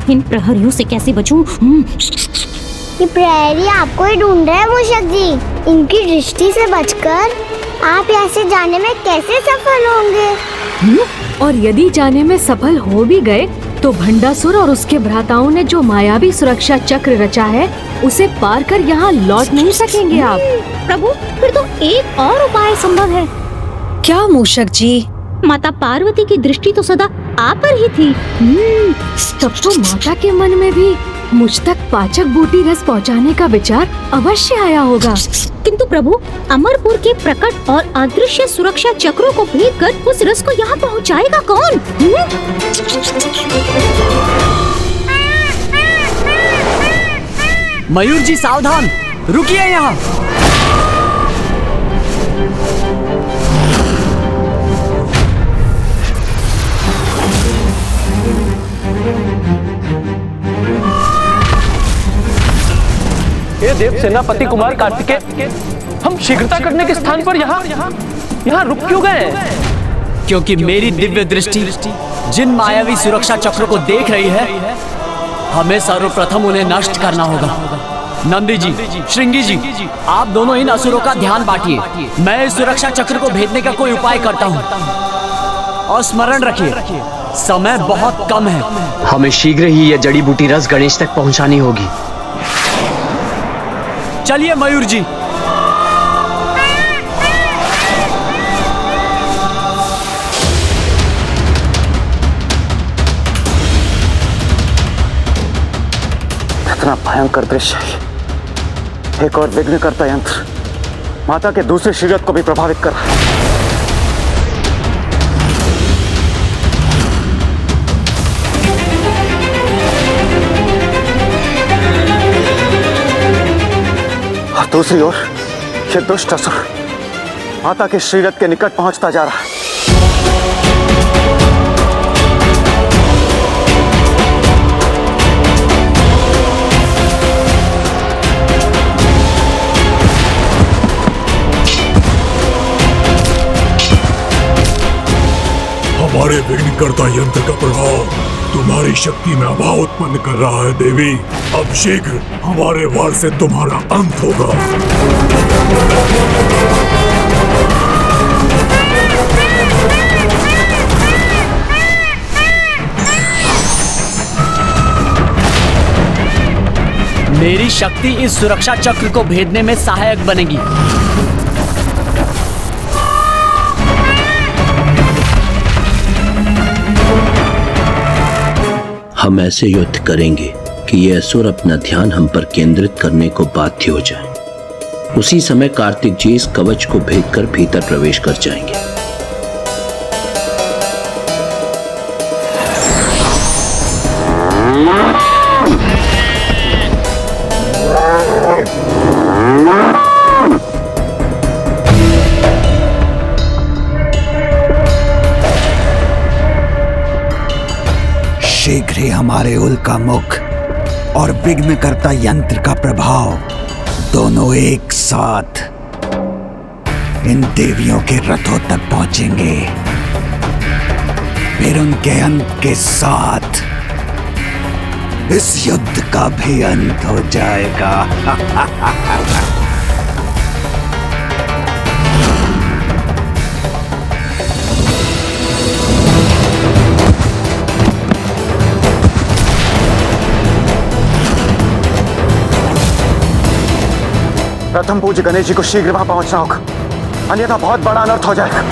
इन प्रहरियों से कैसे बचूं? ये प्रहरी आपको ही ढूंढ रहे हैं मूषक जी। इनकी दृष्टि से बचकर आप यहाँ से जाने में कैसे सफल होंगे? और यदि जाने में सफल हो भी गए तो भंडासुर और उसके भ्राताओं ने जो मायावी सुरक्षा चक्र रचा है उसे पार कर यहाँ लौट नहीं सकेंगे आप। प्रभु, फिर तो एक और उपाय संभव है। क्या मूषक जी? माता पार्वती की दृष्टि तो सदा आप पर ही थी। तब तो माता के मन में भी मुझ तक पाचक बूटी रस पहुंचाने का विचार अवश्य आया होगा। किंतु प्रभु, अमरपुर के प्रकट और अदृश्य सुरक्षा चक्रों को भेद कर उस रस को यहाँ पहुँचाएगा कौन? मयूर जी सावधान, रुकिए यहाँ। ये देव सेनापति कुमार कार्तिकेय, हम शीघ्रता करने के स्थान पर यहाँ रुक क्यों गए? क्योंकि मेरी दिव्य दृष्टि जिन मायावी सुरक्षा चक्रों को देख रही है, हमें सर्वप्रथम उन्हें नष्ट करना होगा। नंदी जी, श्रृंगी जी, आप दोनों इन असुरों का ध्यान बांटिए। मैं इस सुरक्षा चक्र को भेदने का कोई उपाय करता हूँ। और स्मरण रखिए, समय बहुत कम है। हमें शीघ्र ही यह जड़ी बूटी रस गणेश तक पहुँचानी होगी। चलिए मयूर जी। कितना भयंकर दृश्य है। एक और विघ्नकर्ता यंत्र माता के दूसरे श्रीरथ को भी प्रभावित कर रहा है। दूसरी ओर ये दुष्ट असुर माता के श्रीरथ के निकट पहुंचता जा रहा है। हमारे विघ्नकर्ता यंत्र का प्रभाव तुम्हारी शक्ति में अभाव उत्पन्न कर रहा है देवी। अब शीघ्र हमारे वार से तुम्हारा अंत होगा। मेरी शक्ति इस सुरक्षा चक्र को भेदने में सहायक बनेगी। हम ऐसे युद्ध करेंगे कि ये असुर अपना ध्यान हम पर केंद्रित करने को बाध्य हो जाए। उसी समय कार्तिक जी इस कवच को भेदकर भीतर प्रवेश कर जाएंगे। शीघ्र ही हमारे उल्का मुख और विघ्नकर्ता यंत्र का प्रभाव दोनों एक साथ इन देवियों के रथों तक पहुंचेंगे। फिर उनके अंत के साथ इस युद्ध का भी अंत हो जाएगा। प्रथम पूज्य गणेश जी को शीघ्र वहां पहुंचना होगा, अन्यथा बहुत बड़ा अनर्थ हो जाएगा।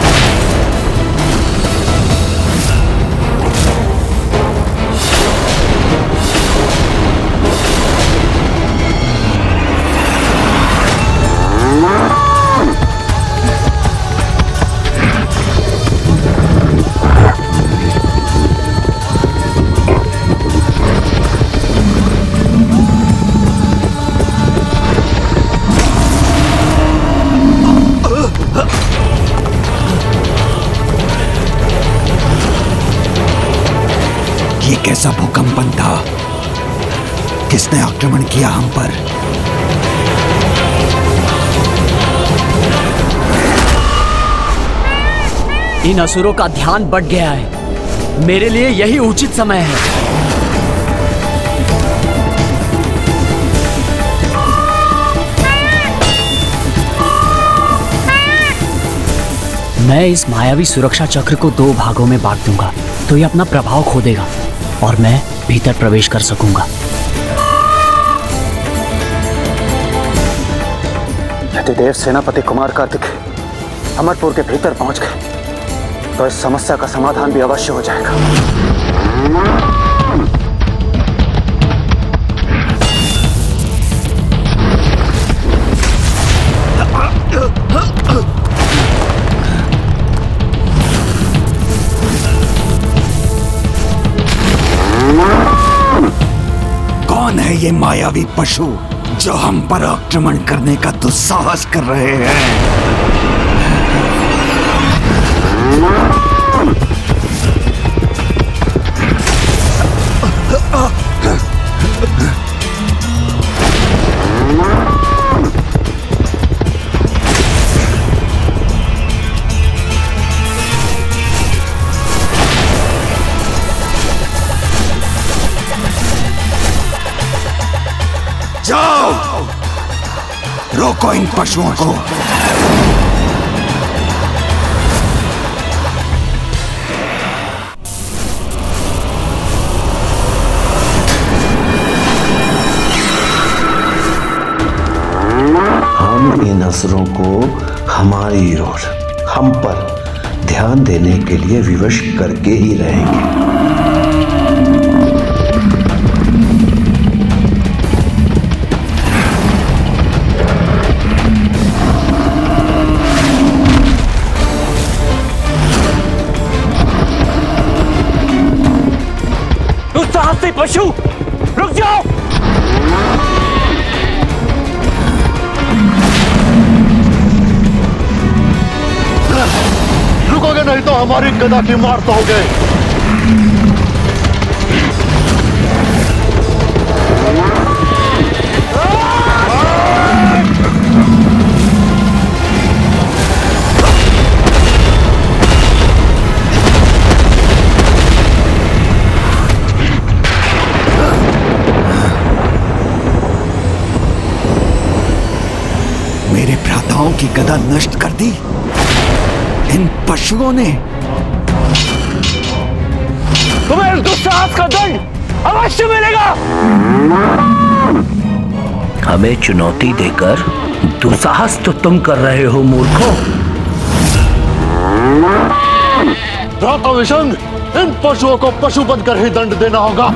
कैसा भूकंपन था? किसने आक्रमण किया हम पर? इन असुरों का ध्यान बढ़ गया है। मेरे लिए यही उचित समय है। मैं इस मायावी सुरक्षा चक्र को 2 भागों में बांट दूंगा, तो ये अपना प्रभाव खो देगा और मैं भीतर प्रवेश कर सकूंगा। यदि देव सेनापति कुमार कार्तिक अमरपुर के भीतर पहुंच गए तो इस समस्या का समाधान भी अवश्य हो जाएगा। कौन है ये मायावी पशु जो हम पर आक्रमण करने का दुस्साहस कर रहे हैं? जाओ, रोको इन पशुओं को। हम इन असुरों को हमारी ओर, हम पर ध्यान देने के लिए विवश करके ही रहेंगे। साहसी पशु, रुक जाओ। रुकोगे नहीं तो हमारी गदा की मार दोगे। मेरे भ्राताओं की गदा नष्ट कर दी इन पशुओं ने। तुम्हें इस दुस्साहस का दंड अवश्य मिलेगा। हमें चुनौती देकर दुस्साहस तो तुम कर रहे हो मूर्खों। भ्राता विशंग, इन पशुओं को पशु बनकर ही दंड देना होगा।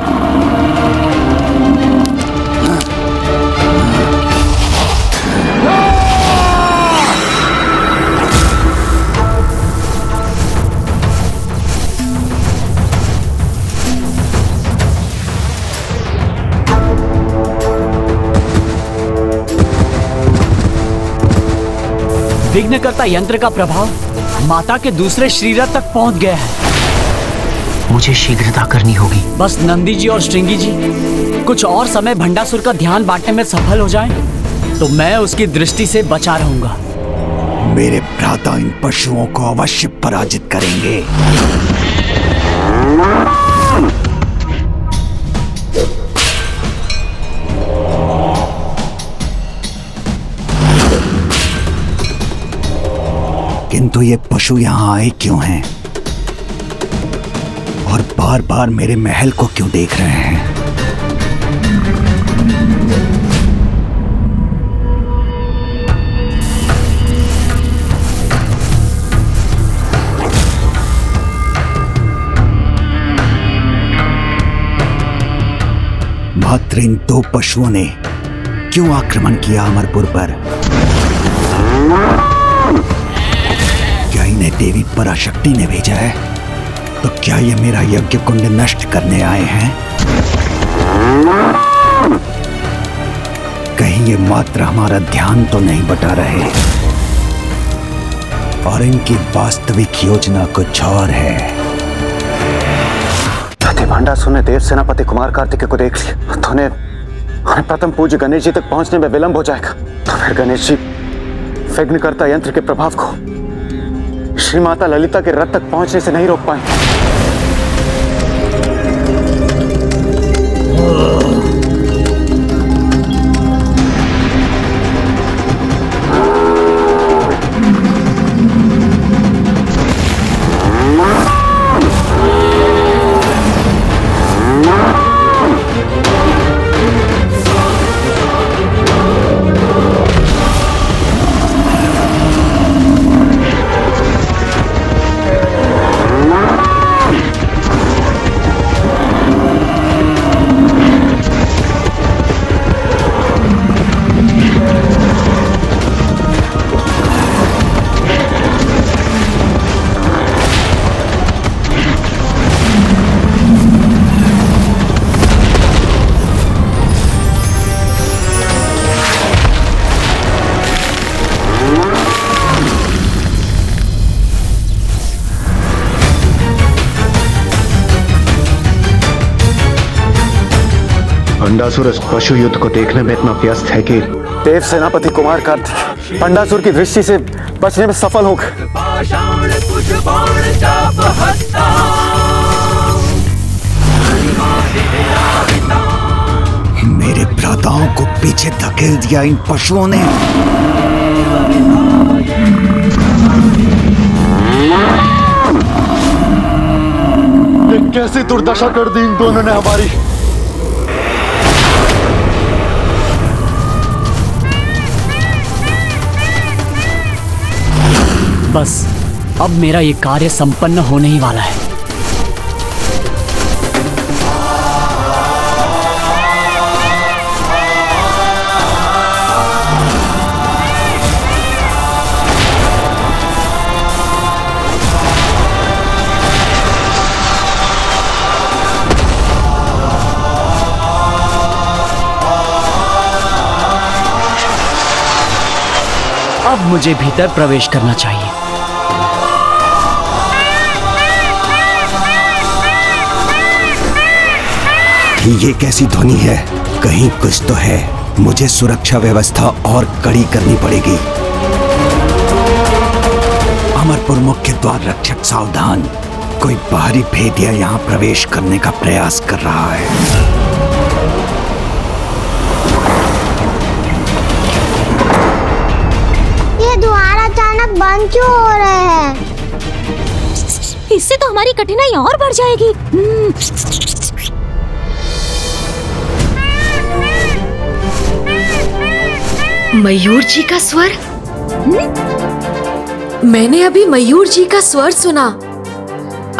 विघ्नकर्ता यंत्र का प्रभाव माता के दूसरे शरीर तक पहुंच गया है। मुझे शीघ्रता करनी होगी। बस नंदी जी और श्रृंगी जी कुछ और समय भंडासुर का ध्यान बांटने में सफल हो जाएं, तो मैं उसकी दृष्टि से बचा रहूंगा। मेरे भ्राता इन पशुओं को अवश्य पराजित करेंगे। किंतु ये पशु यहाँ आए क्यों हैं? और बार बार मेरे महल को क्यों देख रहे हैं? मात्र इन दो पशुओं ने क्यों आक्रमण किया अमरपुर पर? क्या इन्हें देवी पराशक्ति ने भेजा है? तो क्या ये मेरा यज्ञ कुंड नष्ट करने आए हैं? कहीं ये मात्र हमारा ध्यान तो नहीं बटा रहे और इनकी वास्तविक योजना कुछ और है। भंडासुर ने देव सेनापति कुमार कार्तिकेय को देख लिया तो उन्हें प्रथम पूज्य गणेश जी तक पहुंचने में विलंब हो जाएगा। तो फिर गणेश जी विघ्नकर्ता यंत्र के प्रभाव को श्री माता ललिता के रथ तक पहुंचने से नहीं रोक पाएंगे। पंडासुर इस पशु युद्ध को देखने में इतना व्यस्त है कि देव सेनापति कुमार कार्तिकेय पंडासुर की दृष्टि से बचने में सफल हो गए। मेरे भ्राताओं को पीछे धकेल दिया इन पशुओं ने। ये कैसी दुर्दशा कर दी इन दोनों ने हमारी। बस अब मेरा ये कार्य संपन्न होने ही वाला है। अब मुझे भीतर प्रवेश करना चाहिए। ये कैसी ध्वनि है? कहीं कुछ तो है। मुझे सुरक्षा व्यवस्था और कड़ी करनी पड़ेगी। अमरपुर मुख्य द्वार रक्षक सावधान, कोई बाहरी भेदिया यहाँ प्रवेश करने का प्रयास कर रहा है। ये द्वार अचानक बंद क्यों हो रहे हैं? इससे तो हमारी कठिनाई और बढ़ जाएगी। मयूर जी का स्वर? मैंने अभी मयूर जी का स्वर सुना।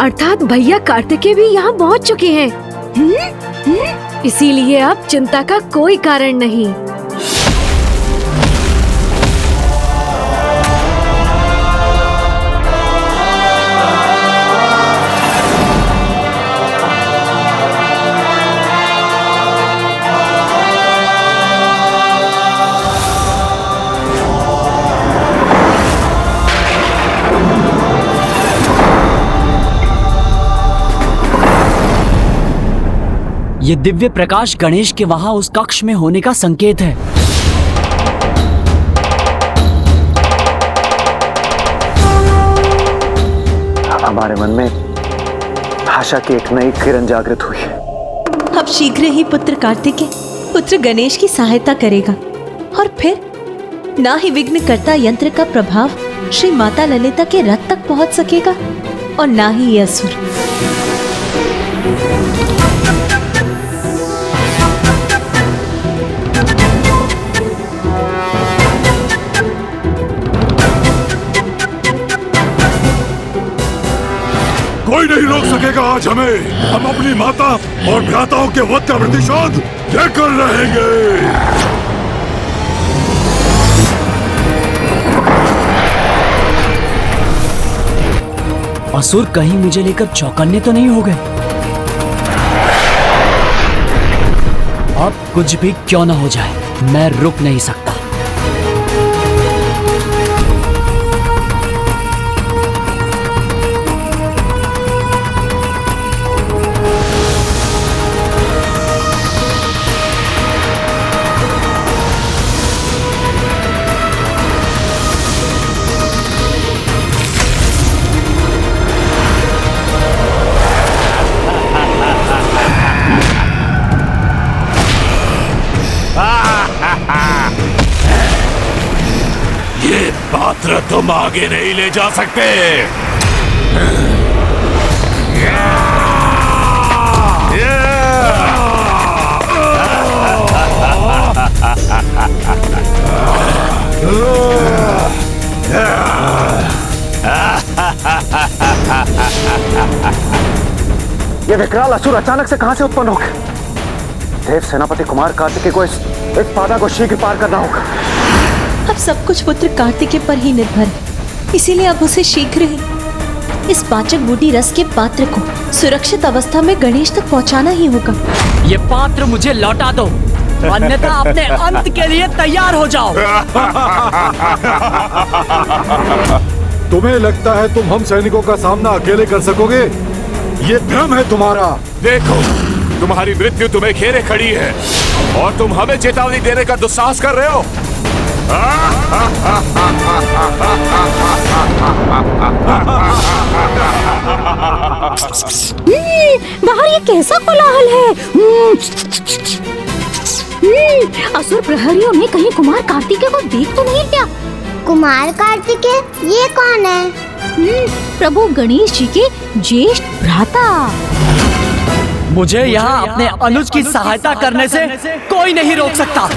अर्थात भैया कार्तिकेय भी यहाँ पहुँच चुके हैं। इसीलिए अब चिंता का कोई कारण नहीं। ये दिव्य प्रकाश गणेश के वहां उस कक्ष में होने का संकेत है। हमारे मन में आशा की एक नई किरण जागृत हुई है। अब शीघ्र ही पुत्र कार्तिकेय पुत्र गणेश की सहायता करेगा और फिर ना ही विघ्नकर्ता यंत्र का प्रभाव श्री माता ललिता के रथ तक पहुंच सकेगा और ना ही ये असुर। कोई नहीं रोक सकेगा आज हमें। हम अपनी माता और भ्राताओं के वध का प्रतिशोध लेकर रहेंगे। असुर कहीं मुझे लेकर चौकन्ने तो नहीं हो गए? अब कुछ भी क्यों ना हो जाए, मैं रुक नहीं सकता। ये पात्र तुम आगे नहीं ले जा सकते। ये विकराल असुर अचानक से कहां से उत्पन्न हो गए? देव सेनापति कुमार कार्तिकेय को इस बाधा को शीघ्र पार करना होगा। अब सब कुछ पुत्र कार्तिकेय पर ही निर्भर है, इसीलिए अब उसे शीघ्र ही इस पाचक बूटी रस के पात्र को सुरक्षित अवस्था में गणेश तक पहुंचाना ही होगा। ये पात्र मुझे लौटा दो, अन्यथा अपने अंत के लिए तैयार हो जाओ। तुम्हें लगता है तुम हम सैनिकों का सामना अकेले कर सकोगे? ये भ्रम है तुम्हारा। देखो, तुम्हारी मृत्यु तुम्हें घेरे खड़ी है और तुम हमें चेतावनी देने का दुस्साहस कर रहे हो। बाहर ये कैसा कोलाहल है? असुर प्रहरियों ने कहीं कुमार कार्तिकेय को देख तो नहीं क्या? कुमार कार्तिकेय ये कौन है? प्रभु गणेश जी के ज्येष्ठ भ्राता। मुझे यहाँ अपने अनुज की सहायता करने से कोई नहीं रोक सकता।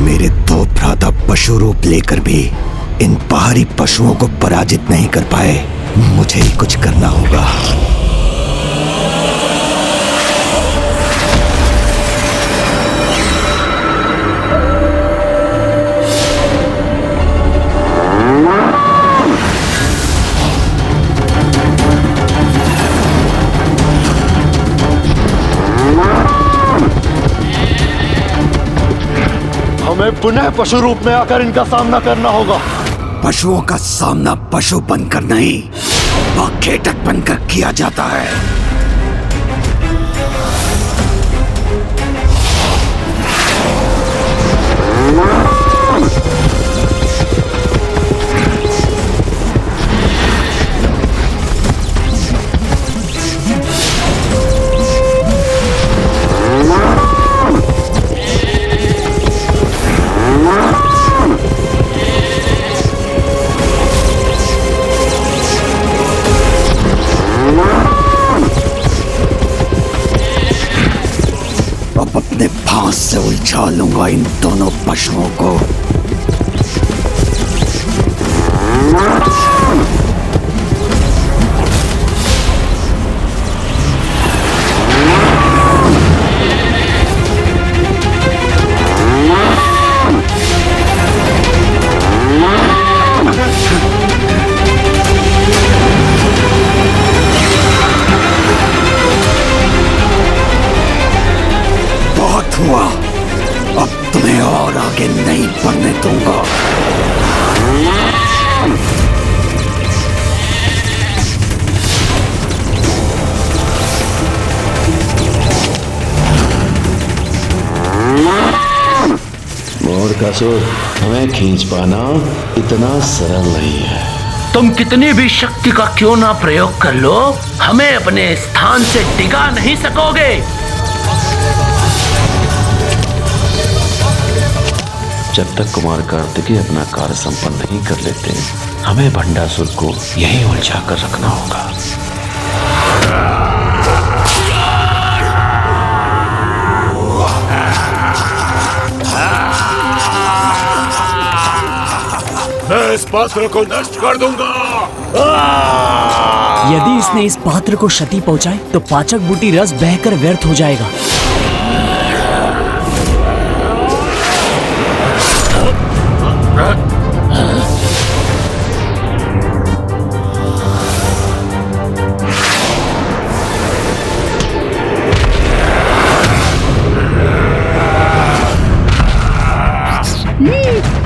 मेरे दो भ्राता पशु रूप लेकर भी इन बाहरी पशुओं को पराजित नहीं कर पाए। मुझे ही कुछ करना होगा। हमें पुनः पशु रूप में आकर इनका सामना करना होगा। पशुओं का सामना पशु बनकर नहीं, खेटक बनकर किया जाता है। दूंगा इन दोनों पशुओं को। बहुत हुआ, अब तुम्हें और आगे नहीं बढ़ने दूंगा। मोरकासुर, हमें खींच पाना इतना सरल नहीं है। तुम कितनी भी शक्ति का क्यों ना प्रयोग कर लो, हमें अपने स्थान से टिका नहीं सकोगे। जब तक कुमार कार्तिकेय अपना कार्य संपन्न नहीं कर लेते, हमें भंडासुर को यहीं उलझा कर रखना होगा। मैं इस पात्र को नष्ट कर दूंगा। यदि इसने इस पात्र को क्षति पहुंचाई तो पाचक बूटी रस बहकर व्यर्थ हो जाएगा।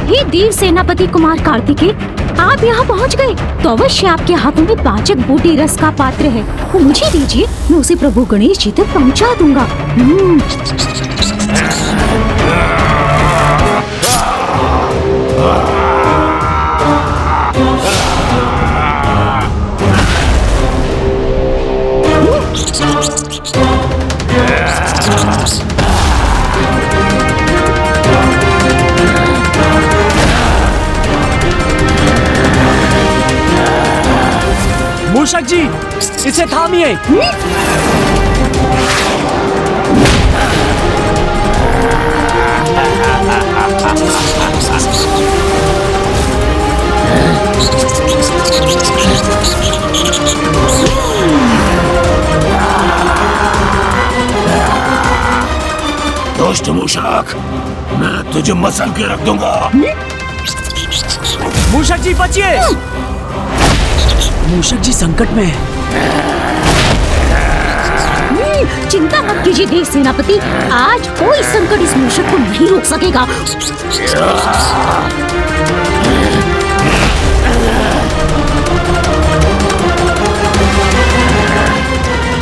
हे देव सेनापति कुमार कार्तिकेय, आप यहाँ पहुँच गए तो अवश्य आपके हाथों में पाचक बूटी रस का पात्र है, वो मुझे दीजिए, मैं उसे प्रभु गणेश जी तक पहुँचा दूंगा। मूषक जी, इसे थामिए। दुष्ट मूषक, मैं तुझे मसल के रख दूंगा। मूषक जी बचिए, मूषक जी संकट में है। चिंता मत कीजिए देव सेनापति, आज कोई संकट इस मूषक को नहीं रोक सकेगा।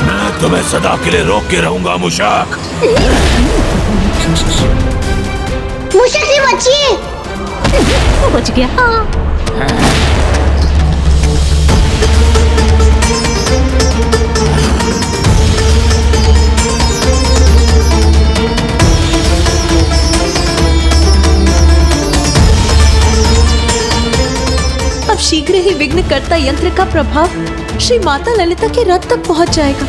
मैं तुम्हें सदा के लिए रोक के रहूंगा मूषक। मूषक जी बचिए। वो बच गया। अब शीघ्र ही विघ्नकर्ता यंत्र का प्रभाव श्री माता ललिता के रथ तक पहुंच जाएगा।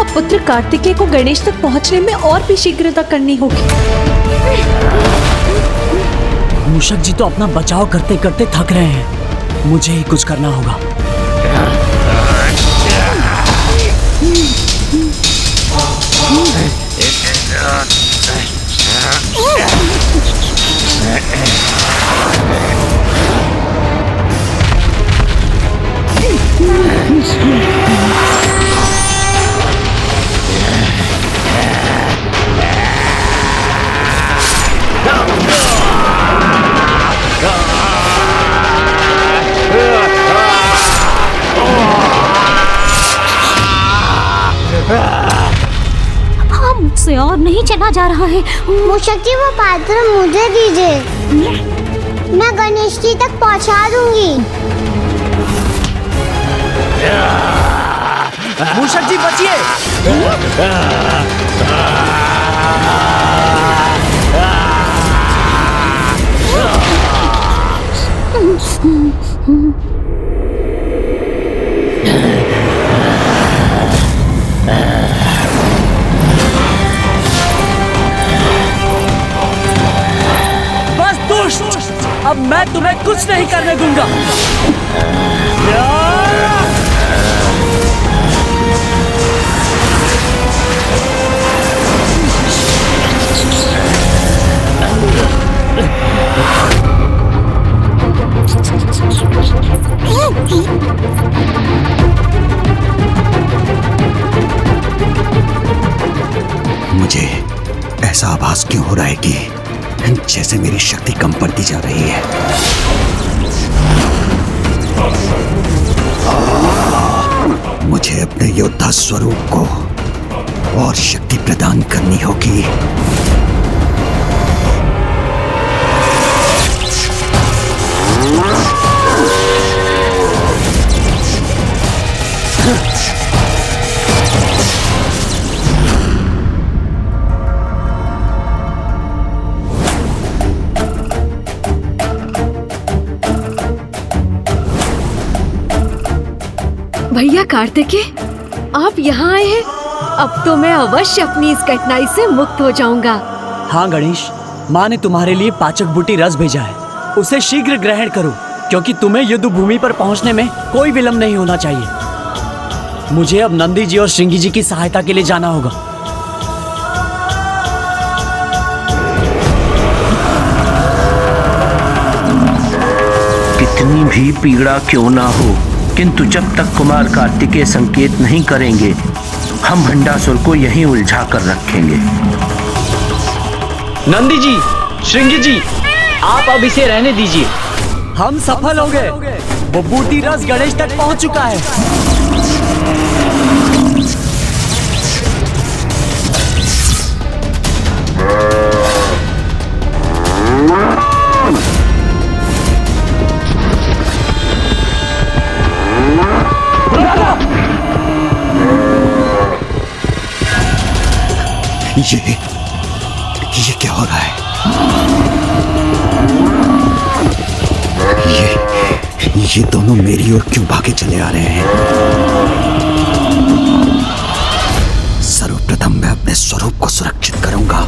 अब पुत्र कार्तिकेय को गणेश तक पहुंचने में और भी शीघ्रता करनी होगी। मूषक जी तो अपना बचाव करते करते थक रहे हैं, मुझे ही कुछ करना होगा। मुझसे और नहीं चला जा रहा है। मूषक जी, वो पात्र मुझे दीजिए, मैं गणेश जी तक पहुंचा दूंगी। मूषक जी बचिए। अब मैं तुम्हें कुछ नहीं करने दूंगा। मुझे ऐसा आभास क्यों हो रहा है कि जैसे मेरी शक्ति कम पड़ती जा रही है। मुझे अपने योद्धा स्वरूप को और शक्ति प्रदान करनी होगी। भैया कार्तिकेय, आप यहाँ आए हैं। अब तो मैं अवश्य अपनी इस कठिनाई से मुक्त हो जाऊंगा। हाँ गणेश, माँ ने तुम्हारे लिए पाचक बूटी रस भेजा है, उसे शीघ्र ग्रहण करो, क्योंकि तुम्हें युद्ध भूमि पर पहुँचने में कोई विलंब नहीं होना चाहिए। मुझे अब नंदी जी और श्रृंगी जी की सहायता के लिए जाना होगा। कितनी भी पीड़ा क्यों ना हो, किंतु जब तक कुमार कार्तिकेय संकेत नहीं करेंगे, हम भंडासुर को यहीं उलझा कर रखेंगे। नंदी जी, श्रृंगी जी, आप अब इसे रहने दीजिए। हम सफल हो गए। वो बूटी रस गणेश तक पहुंच चुका है। ये क्या हो रहा है? ये दोनों मेरी ओर क्यों भागे चले आ रहे हैं? सर्वप्रथम मैं अपने स्वरूप को सुरक्षित करूंगा।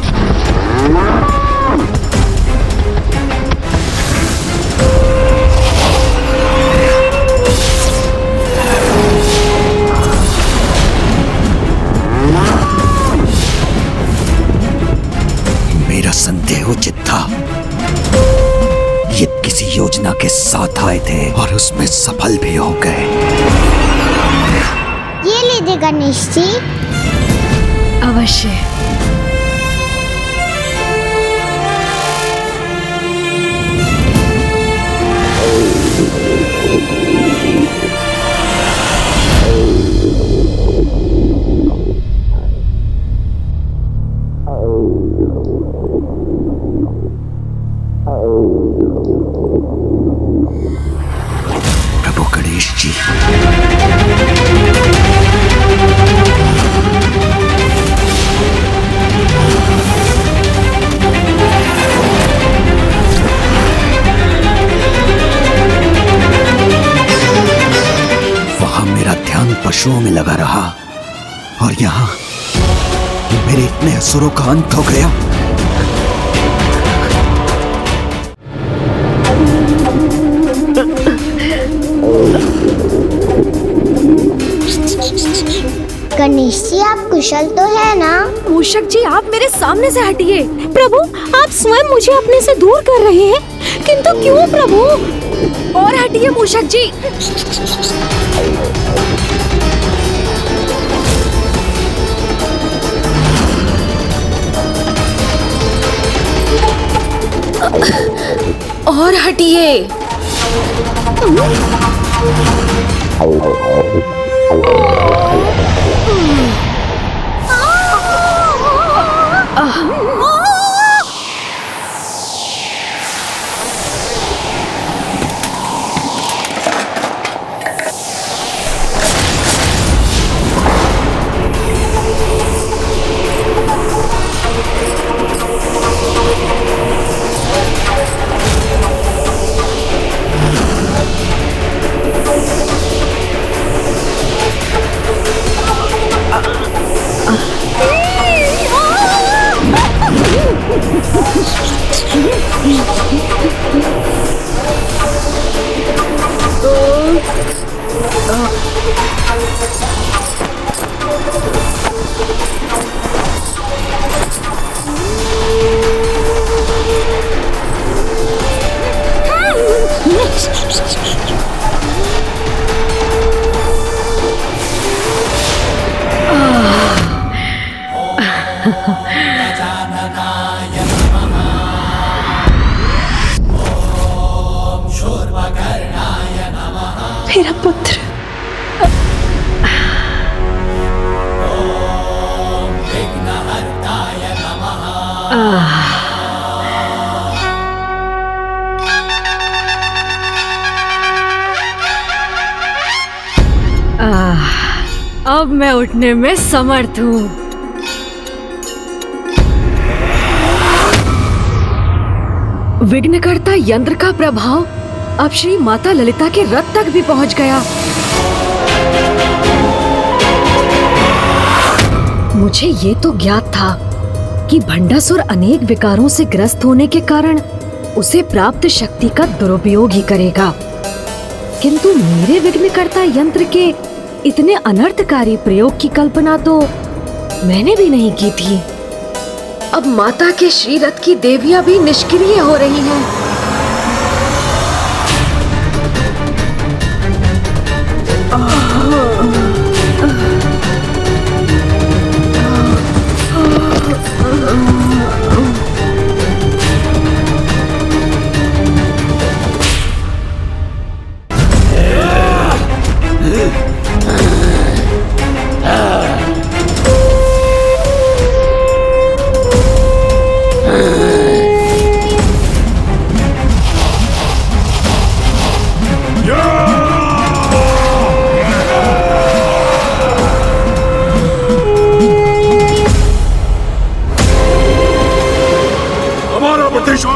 मेरा संदेह उचित था। ये किसी योजना के साथ आए थे और उसमें सफल भी हो गए। ये लीजिए गणेश जी। अवश्य। प्रभु गणेश जी, वहां मेरा ध्यान पशुओं में लगा रहा और यहाँ मेरे इतने असुरों का अंत हो गया। गणेश जी, आप कुशल तो है ना? मूषक जी, आप मेरे सामने से हटिए। प्रभु, आप स्वयं मुझे अपने से दूर कर रहे हैं, किंतु क्यों प्रभु? और हटिए मूषक जी। और हटिए। मेरा पुत्र। अब मैं उठने में समर्थ हूँ। विघ्नकर्ता यंत्र का प्रभाव अब श्री माता ललिता के रथ तक भी पहुंच गया। मुझे ये तो ज्ञात था कि भंडासुर अनेक विकारों से ग्रस्त होने के कारण उसे प्राप्त शक्ति का दुरुपयोग ही करेगा, किंतु मेरे विघ्नकर्ता यंत्र के इतने अनर्थकारी प्रयोग की कल्पना तो मैंने भी नहीं की थी। अब माता के श्रीरथ की देवियां भी निष्क्रिय हो रही हैं।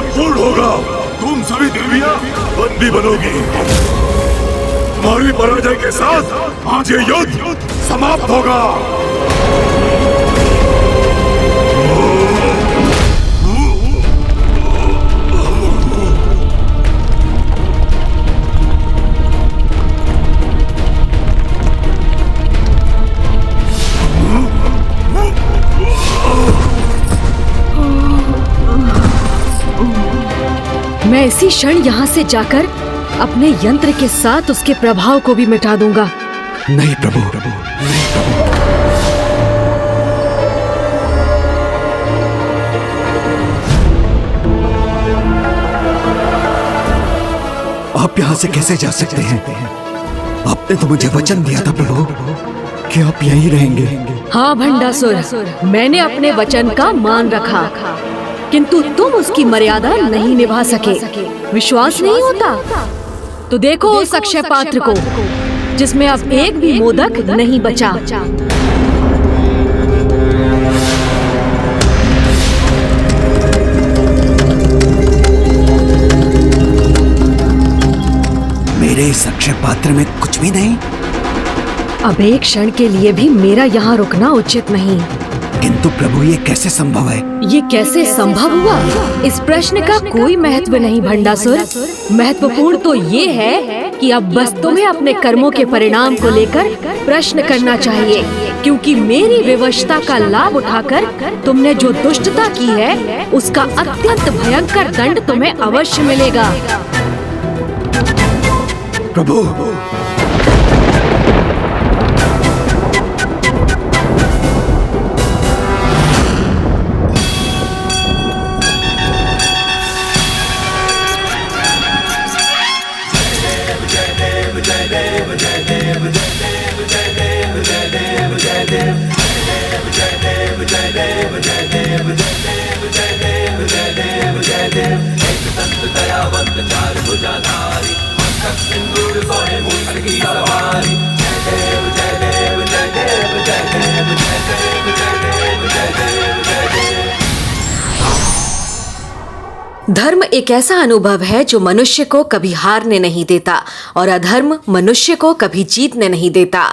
पूर्ण होगा। तुम सभी देवियां बंदी बनोगी। तुम्हारी पराजय के साथ आज ये युद्ध समाप्त होगा। मैं इसी क्षण यहाँ से जाकर अपने यंत्र के साथ उसके प्रभाव को भी मिटा दूंगा। नहीं प्रभु, आप यहाँ से कैसे जा सकते हैं? आपने तो मुझे वचन दिया था प्रभु कि आप यहीं रहेंगे। हाँ भंडासुर, मैंने अपने वचन का मान रखा, किंतु तुम उसकी मर्यादा नहीं निभा सके। विश्वास नहीं होता तो देखो उस अक्षय पात्र को जिसमें अब एक भी मोदक नहीं बचा। मेरे इस अक्षय पात्र में कुछ भी नहीं। अब एक क्षण के लिए भी मेरा यहाँ रुकना उचित नहीं। किंतु प्रभु ये कैसे संभव है? ये कैसे संभव हुआ? इस प्रश्न का कोई महत्व नहीं भंडासुर। महत्वपूर्ण तो ये है कि अब बस तुम्हें अपने कर्मों के परिणाम को लेकर प्रश्न करना चाहिए, क्योंकि मेरी विवशता का लाभ उठाकर तुमने जो दुष्टता की है उसका अत्यंत भयंकर दंड तुम्हें अवश्य मिलेगा। प्रभु, धर्म एक ऐसा अनुभव है जो मनुष्य को कभी हारने नहीं देता और अधर्म मनुष्य को कभी जीतने नहीं देता।